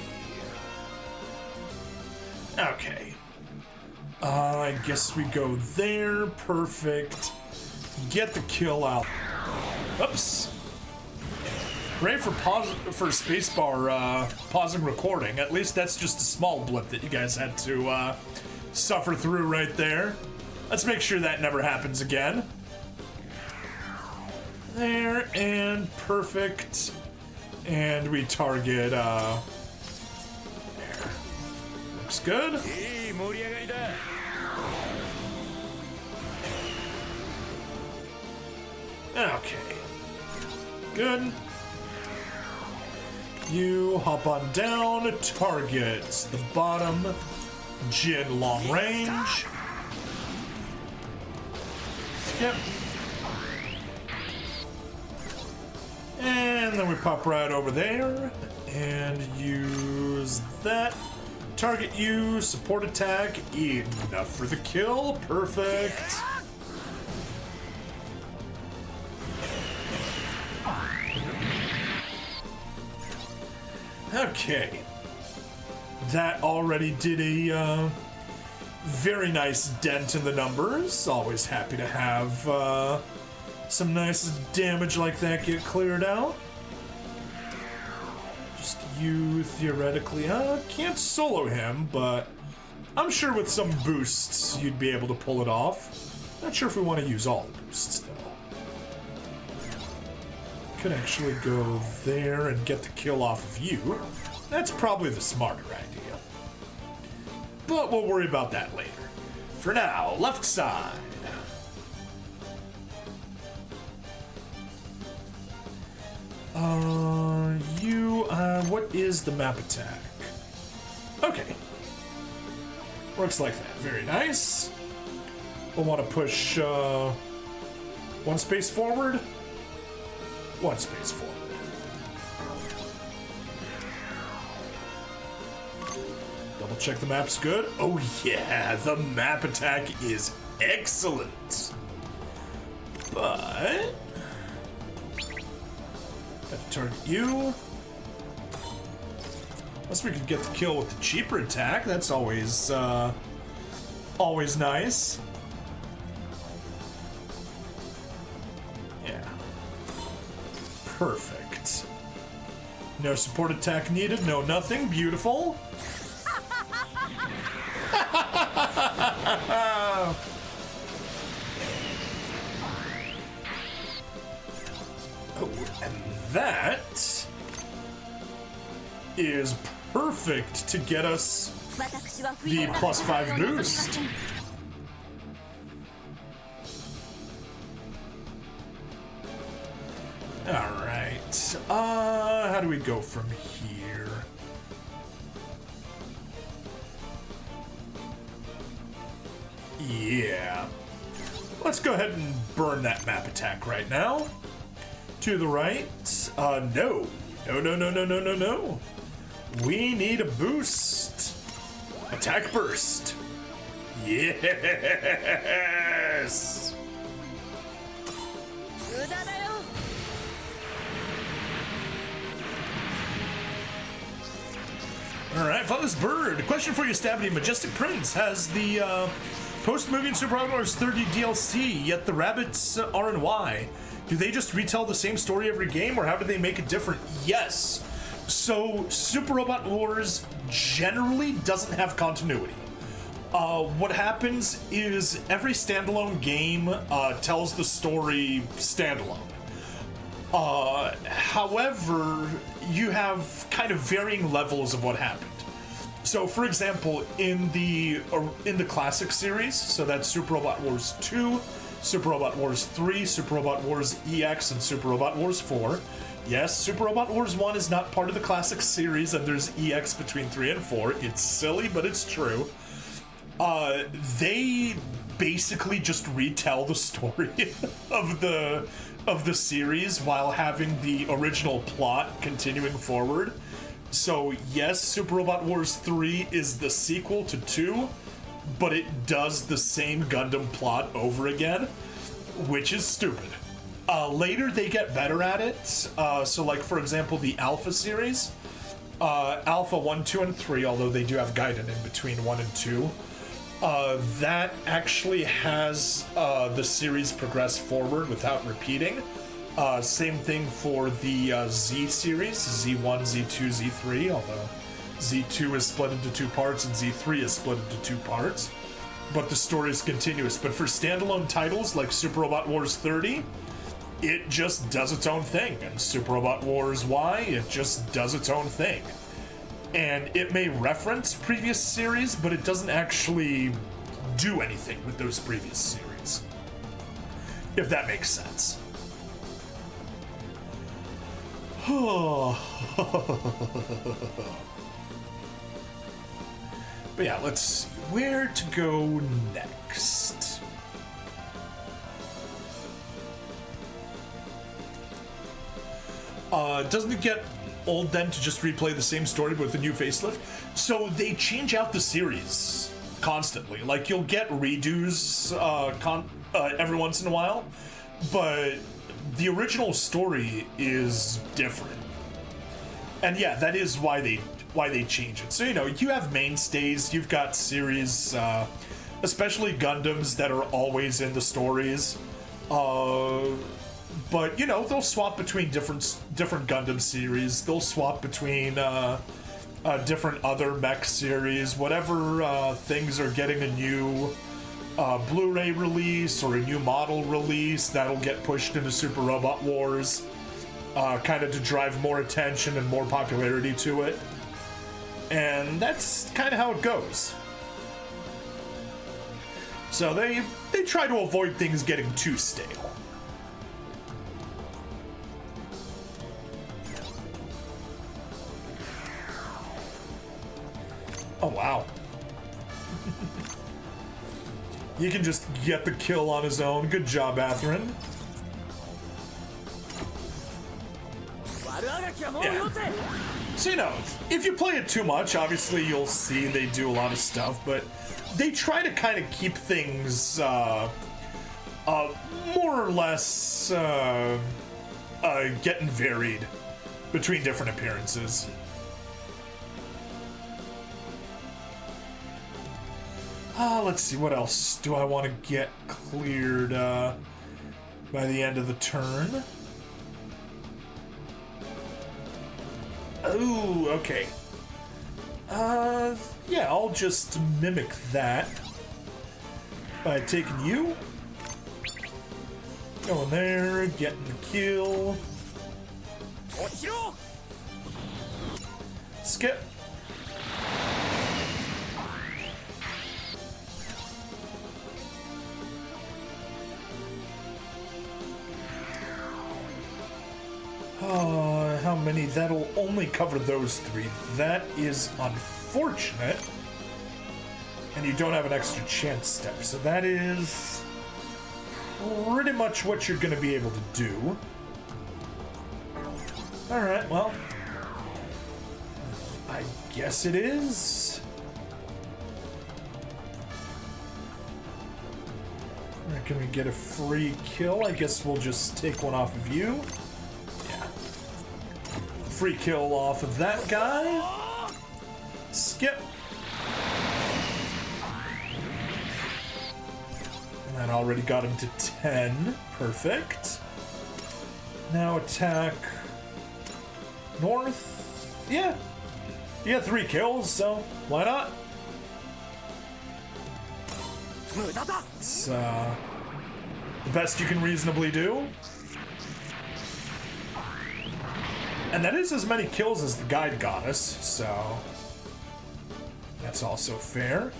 Okay. I guess we go there. Perfect. Get the kill out. Oops. Great for spacebar pausing recording. At least that's just a small blip that you guys had to suffer through right there. Let's make sure that never happens again. There, and perfect. And we target, there. Looks good. Okay. Good. You hop on down, targets the bottom, Jin long range. Skip. And then we pop right over there and use that. Target you, support attack, enough for the kill, perfect. Okay. That already did a very nice dent in the numbers. Always happy to have some nice damage like that get cleared out. Just you theoretically, can't solo him, but I'm sure with some boosts you'd be able to pull it off. Not sure if we want to use all the boosts though. Could actually go there and get the kill off of you. That's probably the smarter idea. But we'll worry about that later. For now, left side. What is the map attack? Okay. Works like that. Very nice. We'll want to push, one space forward. One space forward. Double check the map's good. Oh yeah, the map attack is excellent. But have to target you. Unless we could get the kill with the cheaper attack, that's always always nice. Yeah. Perfect. No support attack needed, no nothing. Beautiful. Oh, and that is perfect to get us the +5 boost. Alright, how do we go from here? Yeah. Let's go ahead and burn that map attack right now. To the right. No. No. We need a boost. Attack burst. Yes. Alright, Father's Bird. Question for you, Stabby. Majestic Prince has the post-movie Super Robot Wars 30 DLC, yet the rabbits are in Y. Do they just retell the same story every game, or how do they make it different? Yes. So, Super Robot Wars generally doesn't have continuity. What happens is every standalone game tells the story standalone. However, you have kind of varying levels of what happened. So, for example, in the classic series, so that's Super Robot Wars 2, Super Robot Wars 3, Super Robot Wars EX, and Super Robot Wars 4. Yes, Super Robot Wars 1 is not part of the classic series, and there's EX between 3 and 4. It's silly, but it's true. They basically just retell the story of the series while having the original plot continuing forward. So yes, Super Robot Wars 3 is the sequel to 2, but it does the same Gundam plot over again, which is stupid. Later they get better at it. So like, for example, the Alpha series, Alpha 1, 2, and 3, although they do have Gaiden in between 1 and 2, that actually has the series progress forward without repeating. Same thing for the Z series, Z1, Z2, Z3, although Z2 is split into 2 parts and Z3 is split into 2 parts. But the story is continuous. But for standalone titles like Super Robot Wars 30, it just does its own thing. And Super Robot Wars Y, it just does its own thing. And it may reference previous series, but it doesn't actually do anything with those previous series. If that makes sense. But yeah, let's see where to go next. Doesn't it get old then to just replay the same story but with a new facelift? So they change out the series constantly. Like, you'll get redos every once in a while, but the original story is different. And yeah, that is why they change it. So, you know, you have mainstays, you've got series, especially Gundams that are always in the stories. But, you know, they'll swap between different Gundam series. They'll swap between different other mech series. Whatever things are getting a new Blu-ray release or a new model release, that'll get pushed into Super Robot Wars, kind of to drive more attention and more popularity to it. And that's kind of how it goes. So they try to avoid things getting too stale. Oh, wow. You can just get the kill on his own. Good job, Atherin. Yeah. So, you know, if you play it too much, obviously you'll see they do a lot of stuff, but they try to kind of keep things more or less getting varied between different appearances. Let's see, what else do I want to get cleared by the end of the turn? Ooh, okay. Yeah, I'll just mimic that by taking you. Going there, getting the kill. Skip. How many? That'll only cover those three. That is unfortunate. And you don't have an extra chance step, so that is pretty much what you're going to be able to do. Alright, well, I guess it is. Alright, can we get a free kill? I guess we'll just take one off of you. Free kill off of that guy. Skip. And that already got him to 10. Perfect. Now attack north. Yeah. You got 3 kills, so why not? It's the best you can reasonably do. And that is as many kills as the guide got us, so that's also fair.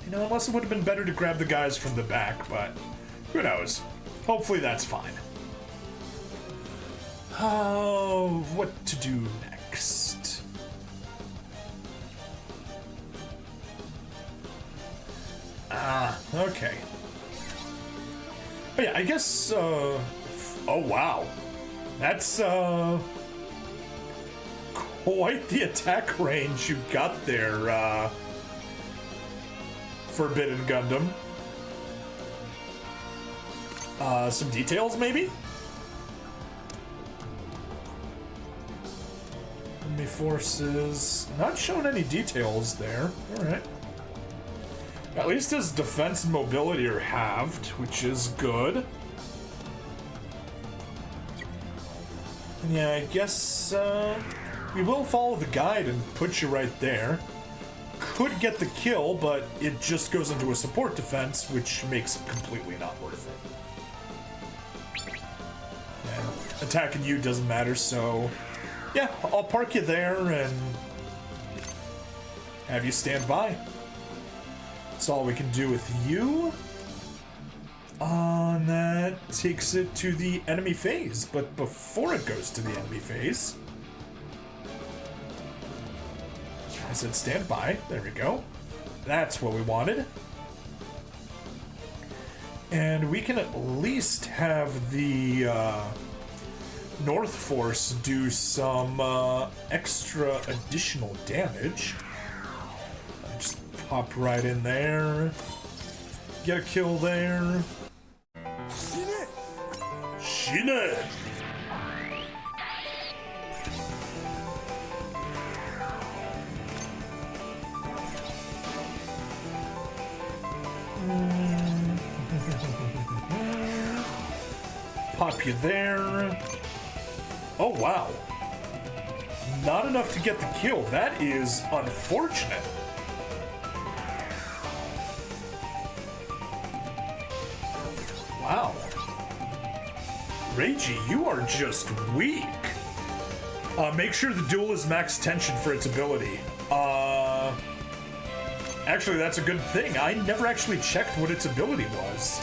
You know, unless it would have been better to grab the guys from the back, but who knows? Hopefully that's fine. Oh, what to do next? Okay. But yeah, I guess, oh wow. That's, quite the attack range you got there, Forbidden Gundam. Some details, maybe? Enemy forces. Not showing any details there. Alright. At least his defense and mobility are halved, which is good. And yeah, I guess, we will follow the guide and put you right there. Could get the kill, but it just goes into a support defense, which makes it completely not worth it. attacking you doesn't matter, so yeah, I'll park you there and have you stand by. That's all we can do with you. And that takes it to the enemy phase, but before it goes to the enemy phase, I said stand by. There we go. That's what we wanted. And we can at least have the North Force do some extra additional damage. Just pop right in there. Get a kill there. Shine! Pop you there. Oh, wow. Not enough to get the kill. That is unfortunate. Wow. Reiji, you are just weak. Make sure the duel is max tension for its ability. Actually, that's a good thing. I never actually checked what its ability was.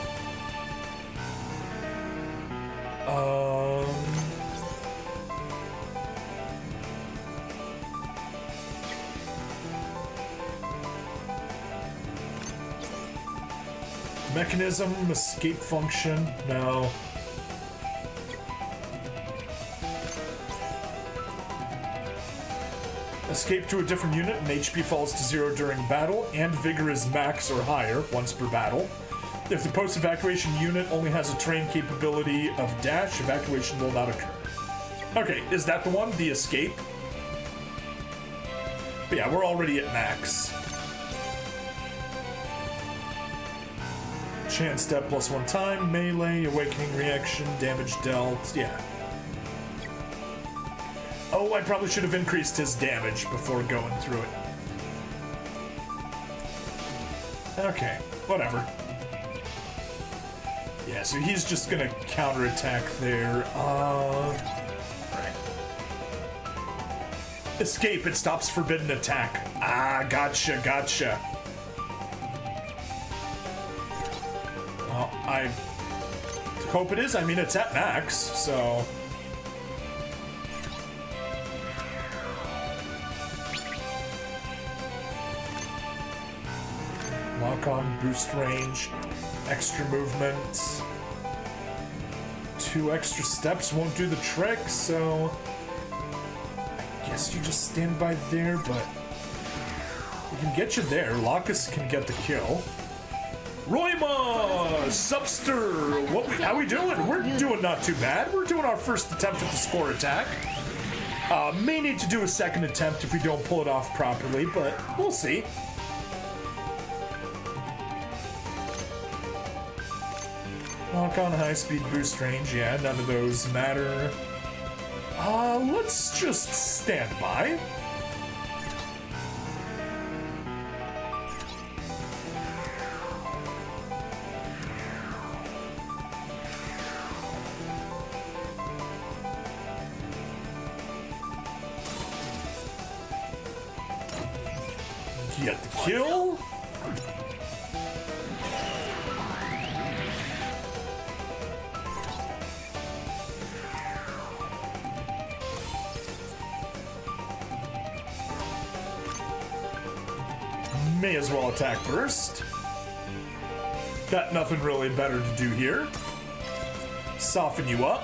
Mechanism, escape function, no. Escape to a different unit and HP falls to 0 during battle, and Vigor is max or higher once per battle. If the post-evacuation unit only has a train capability of dash, evacuation will not occur. Okay, is that the one? The escape? But yeah, we're already at max. Chance step +1 time, melee, awakening reaction, damage dealt, yeah. Oh, I probably should have increased his damage before going through it. Okay, whatever. Yeah, so he's just gonna counterattack there. Right. Escape, it stops forbidden attack. Ah, gotcha, gotcha. Well, I hope it is. I mean, it's at max, so... Lock on, boost range, extra movement. 2 extra steps won't do the trick, so... I guess you just stand by there, but... we can get you there. Locus can get the kill. Roima! Subster! How we doing? We're doing not too bad. We're doing our first attempt at the score attack. May need to do a second attempt if we don't pull it off properly, but we'll see. Lock on high speed boost range, yeah, none of those matter. Let's just stand by. Get the kill. May as well attack first. Got nothing really better to do here. Soften you up.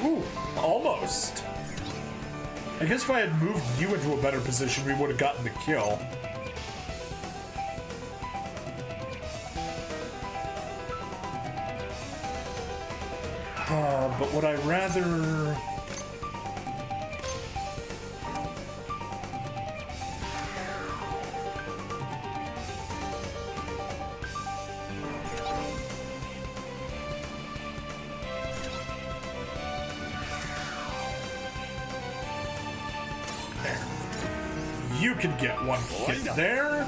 Ooh, almost. I guess if I had moved you into a better position, we would have gotten the kill. But would I rather... you can get one hit there.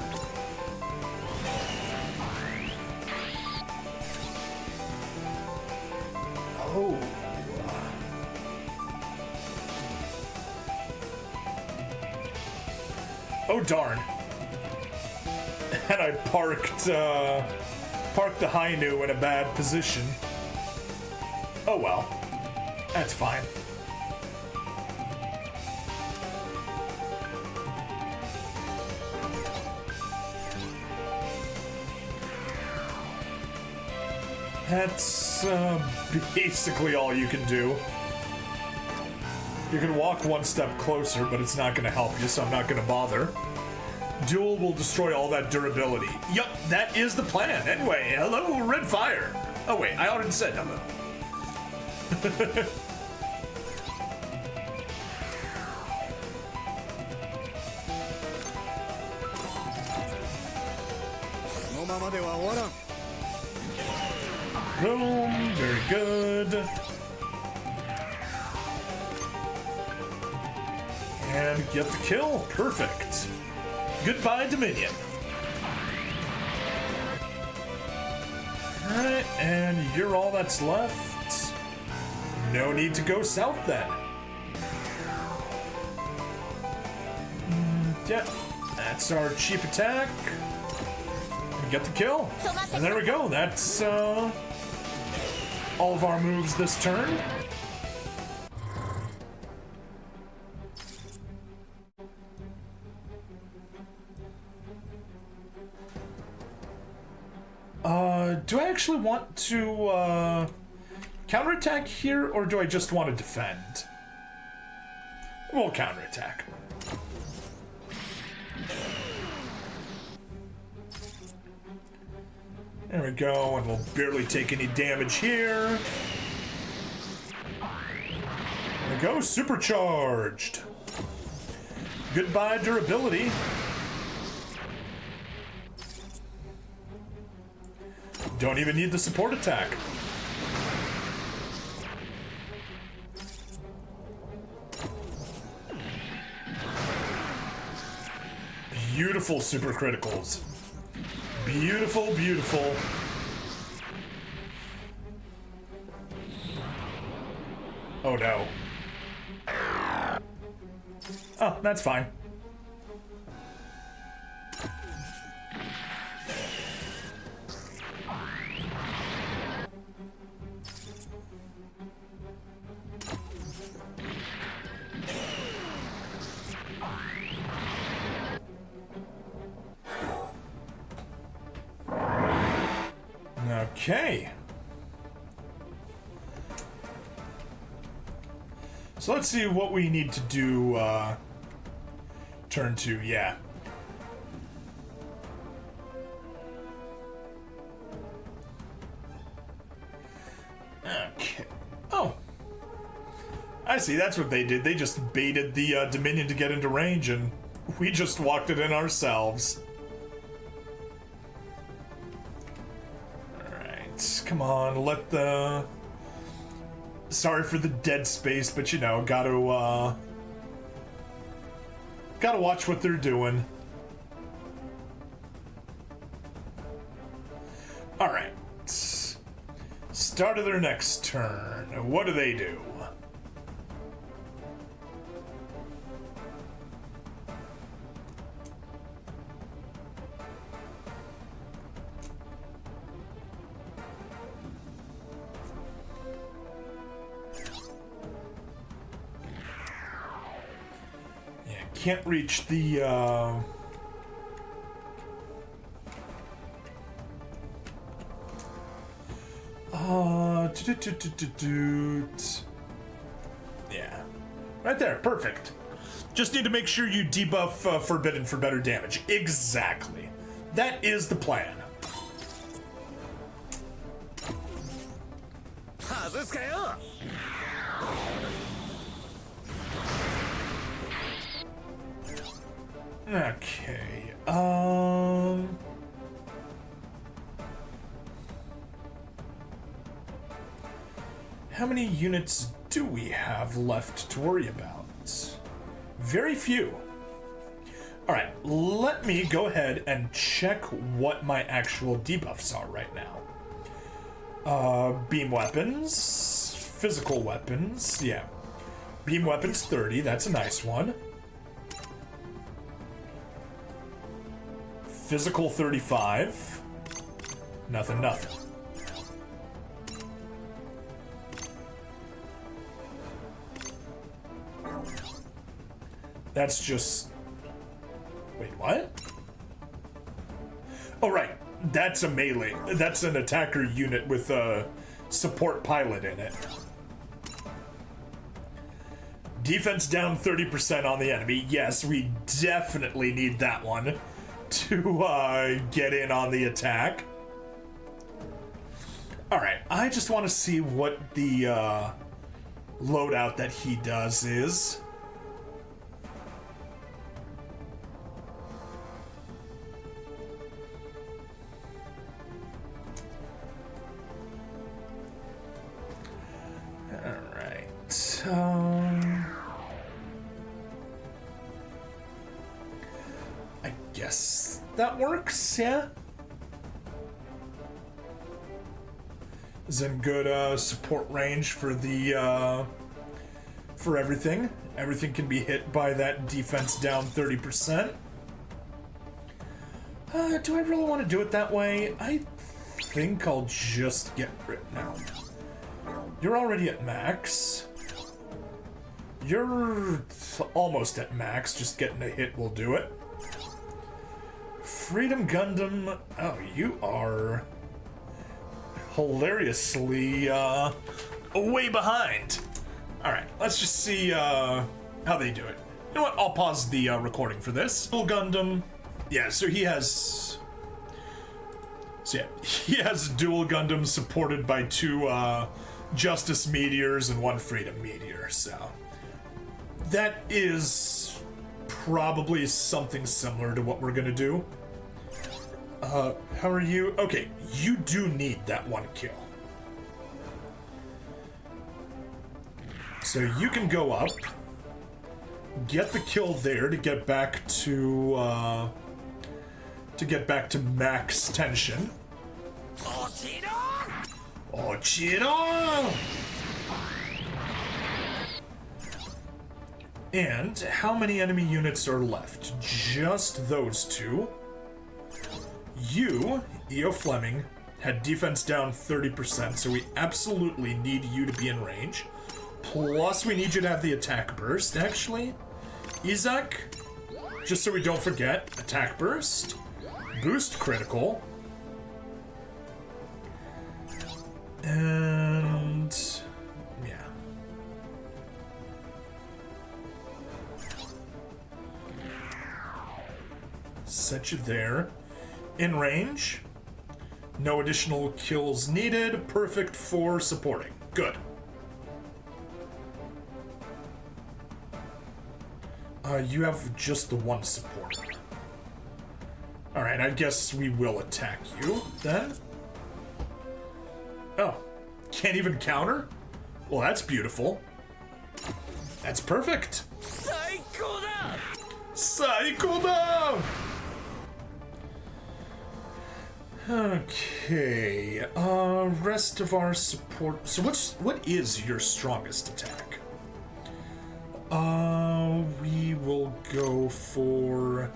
Oh. Oh darn. And I parked the Hainu in a bad position. Oh well. That's fine. That's basically all you can do. You can walk one step closer, but it's not going to help you, so I'm not going to bother. Duel will destroy all that durability. Yup, that is the plan. Anyway, hello, Red Fire. Oh wait, I already said hello. Boom, very good. And get the kill, perfect. Goodbye, Dominion. Alright, and you're all that's left. No need to go south then. Yeah, that's our cheap attack. Get the kill. And there we go, that's all of our moves this turn. Do I actually want to counterattack here, or do I just want to defend? We'll counterattack. There we go, and we'll barely take any damage here. There we go, supercharged. Goodbye, durability. Don't even need the support attack. Beautiful super criticals. Beautiful, beautiful. Oh no. Oh, that's fine. Okay. So let's see what we need to do, turn 2, yeah. Okay. Oh. I see, that's what they did. They just baited the Dominion to get into range, and we just walked it in ourselves. Come on, let the... Sorry for the dead space, but you know, gotta watch what they're doing. Alright. Start of their next turn. What do they do? Can't reach the yeah, right there, perfect. Just need to make sure you debuff Forbidden for better damage. Exactly, that is the plan. Okay, how many units do we have left to worry about? Very few. Alright, let me go ahead and check what my actual debuffs are right now. Beam weapons, physical weapons, yeah. Beam weapons 30, that's a nice one. Physical 35. Nothing, nothing. That's just... Wait, what? Oh, right. That's a melee. That's an attacker unit with a support pilot in it. Defense down 30% on the enemy. Yes, we definitely need that one to get in on the attack. Alright, I just want to see what the loadout that he does is. I guess that works, yeah? Is in good support range for the for everything. Everything can be hit by that defense down 30%. Do I really want to do it that way? I think I'll just get written out. You're already at max. You're almost at max, just getting a hit will do it. Freedom Gundam, oh, you are hilariously way behind. Alright, let's just see how they do it. You know what, I'll pause the recording for this. Dual Gundam, yeah, so he has... So yeah, he has dual Gundam supported by 2 Justice Meteors and 1 Freedom Meteor, so... That is probably something similar to what we're gonna do. How are you? Okay, you do need that 1 kill. So you can go up, get the kill there to get back to max tension. Ochiro! And how many enemy units are left? Just those 2. You, E.O. Fleming, had defense down 30%, so we absolutely need you to be in range. Plus, we need you to have the attack burst, actually. Isaac, just so we don't forget, attack burst, boost critical, and... yeah. Set you there. In range. No additional kills needed. Perfect for supporting. Good. You have just the 1 support. Alright, I guess we will attack you, then. Oh. Can't even counter? Well, that's beautiful. That's perfect. Saikoda! Saikoda! Okay, rest of our support. So what is your strongest attack? We will go for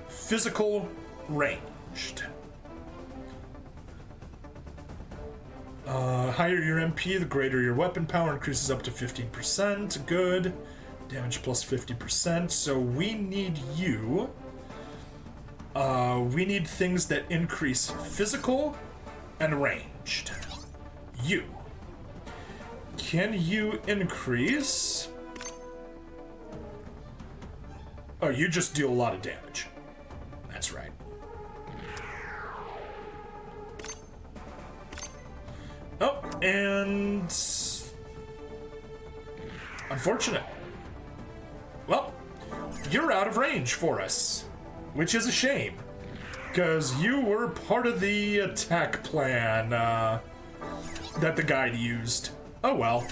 physical ranged. Higher your MP, the greater your weapon power, increases up to 15%. Good. Damage plus 50%. So we need you. We need things that increase physical and ranged. You. Can you increase... Oh, you just deal a lot of damage. That's right. Oh, and... unfortunate. Well, you're out of range for us. Which is a shame, because you were part of the attack plan that the guide used. Oh well.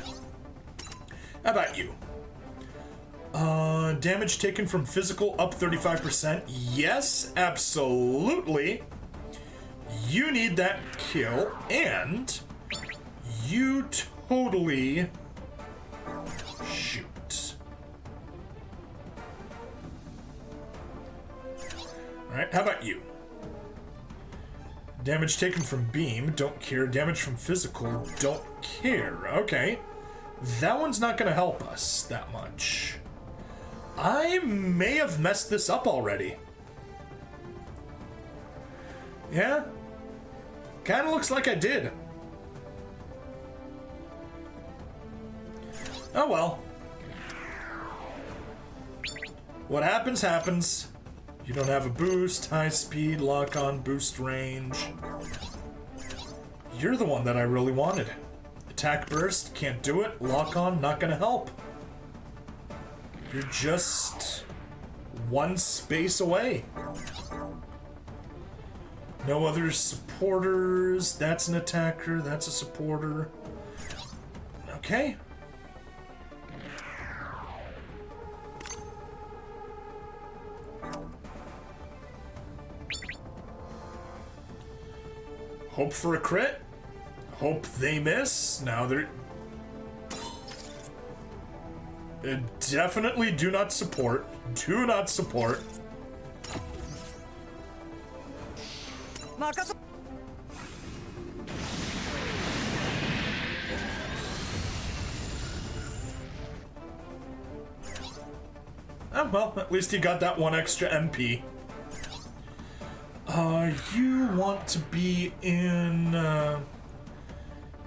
How about you? Damage taken from physical up 35%. Yes, absolutely. You need that kill, and you totally shoot. Alright, how about you? Damage taken from beam, don't care. Damage from physical, don't care. Okay. That one's not gonna help us that much. I may have messed this up already. Yeah? Kinda looks like I did. Oh well. What happens, happens. You don't have a boost, high speed, lock on, boost range. You're the one that I really wanted. Attack burst, can't do it. Lock on, not gonna help. You're just one space away. No other supporters. That's an attacker, that's a supporter. Okay. Hope for a crit. Hope they miss. Now they're... definitely do not support. Do not support. Oh, well, at least he got that one extra MP. You want to be in,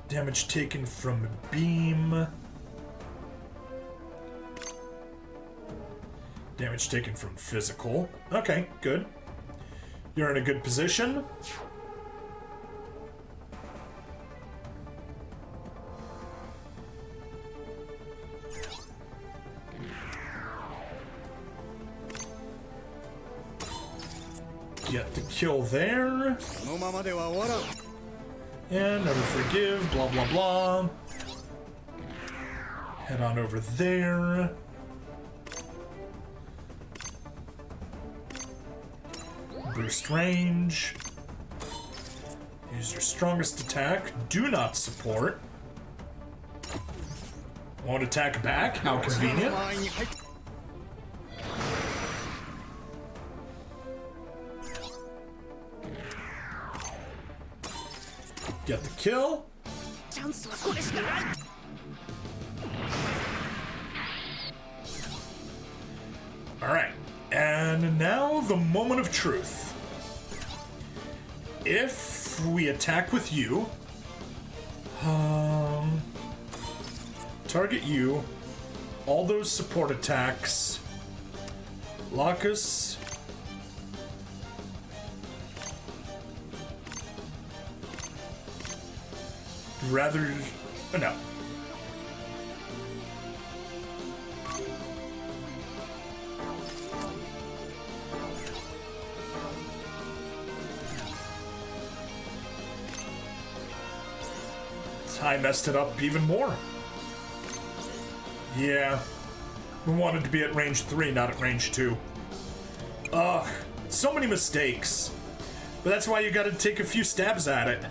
damage taken from beam. Damage taken from physical. Okay, good. You're in a good position. Get the kill there. And never forgive, blah blah blah. Head on over there. Boost range. Use your strongest attack. Do not support. Won't attack back. How convenient. Get the kill. Alright, and now the moment of truth. If we attack with you, target you, all those support attacks, Lacus, rather, no. I messed it up even more. Yeah. We wanted to be at range 3, not at range 2. Ugh. So many mistakes. But that's why you gotta take a few stabs at it.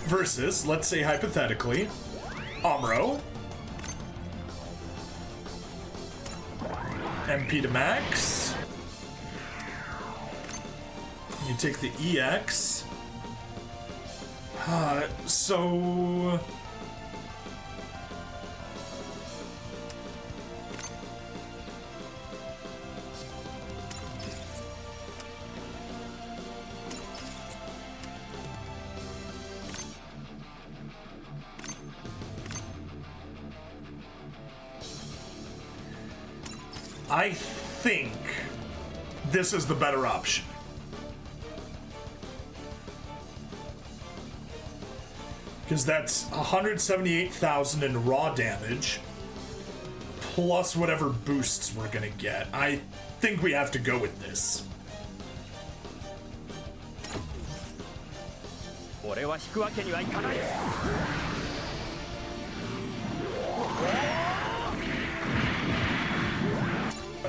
Versus, let's say hypothetically, Amuro. MP to max. You take the EX. So... I think this is the better option. Because that's 178,000 in raw damage, plus whatever boosts we're gonna get. I think we have to go with this.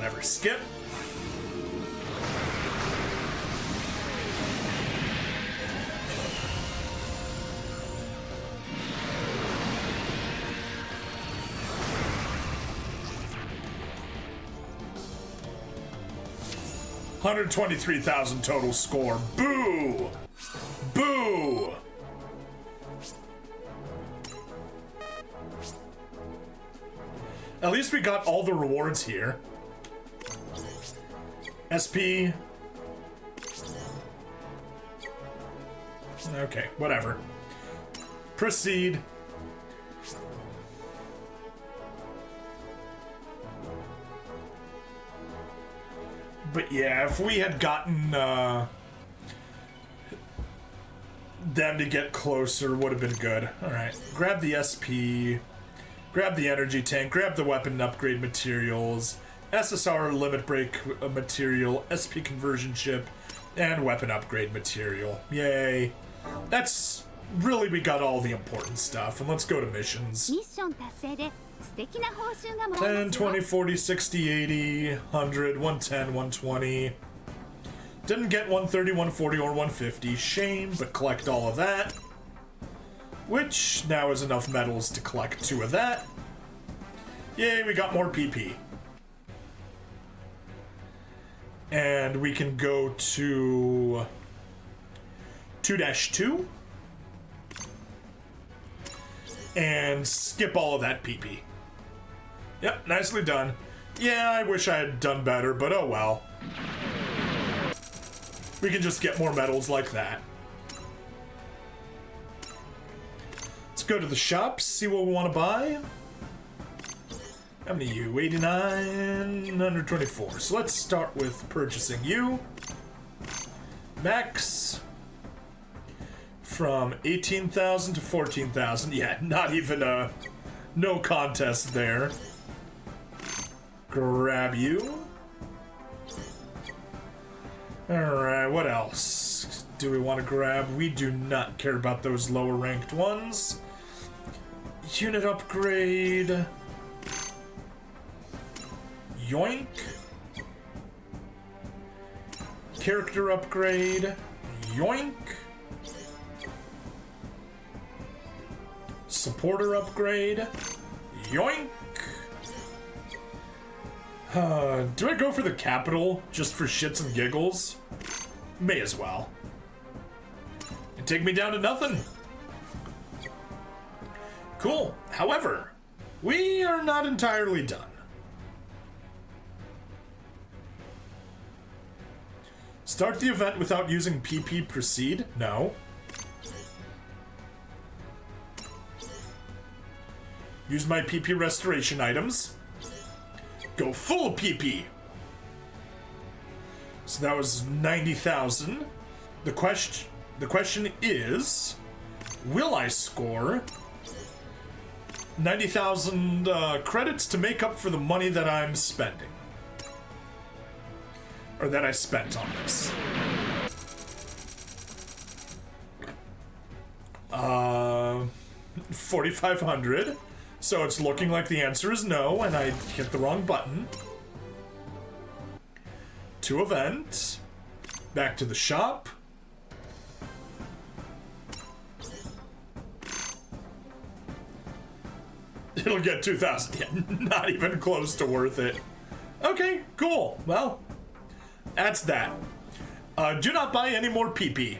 whatever. Skip. $123,000 total score. Boo! Boo! At least we got all the rewards here. SP. Okay, whatever. Proceed. But yeah, if we had gotten them to get closer, would have been good. Alright, grab the SP, grab the energy tank, grab the weapon upgrade materials, SSR limit break material, SP conversion chip, and weapon upgrade material. Yay. That's really, we got all the important stuff. And let's go to missions. 10, 20, 40, 60, 80, 100, 110, 120. Didn't get 130, 140, or 150. Shame, but collect all of that. Which now is enough medals to collect 2 of that. Yay, we got more PP. And we can go to 2-2 and skip all of that PP. Yep, nicely done. Yeah, I wish I had done better, but oh well. We can just get more medals like that. Let's go to the shops, see what we want to buy. How many you? 89, 124. So let's start with purchasing you. Max. From 18,000 to 14,000. Yeah, not even a... no contest there. Grab you. Alright, what else do we want to grab? We do not care about those lower ranked ones. Unit upgrade. Yoink. Character upgrade. Yoink. Supporter upgrade. Yoink. Do I go for the capital just for shits and giggles? May as well. And take me down to nothing. Cool. However, we are not entirely done. Start the event without using PP. Proceed? No. Use my PP restoration items. Go full PP. So that was 90,000. The question is, will I score 90,000 credits to make up for the money that I'm spending? Or that I spent on this? 4,500. So it's looking like the answer is no, and I hit the wrong button. To event. Back to the shop. It'll get 2,000. Yeah, not even close to worth it. Okay, cool. Well, that's that. Do not buy any more PP.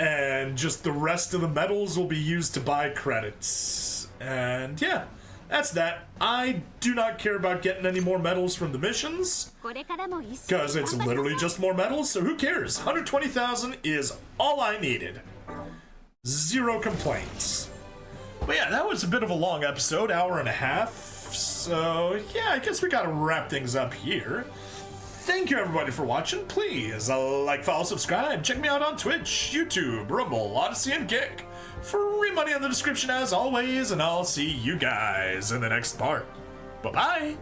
And just the rest of the medals will be used to buy credits. And yeah, that's that. I do not care about getting any more medals from the missions, because it's literally just more medals, so who cares? 120,000 is all I needed. Zero complaints. But yeah, that was a bit of a long episode, hour and a half. So yeah, I guess we gotta wrap things up here. Thank you everybody for watching. Please like, follow, subscribe. Check me out on Twitch, YouTube, Rumble, Odyssey, and Kick. Free money in the description as always, and I'll see you guys in the next part. Bye-bye!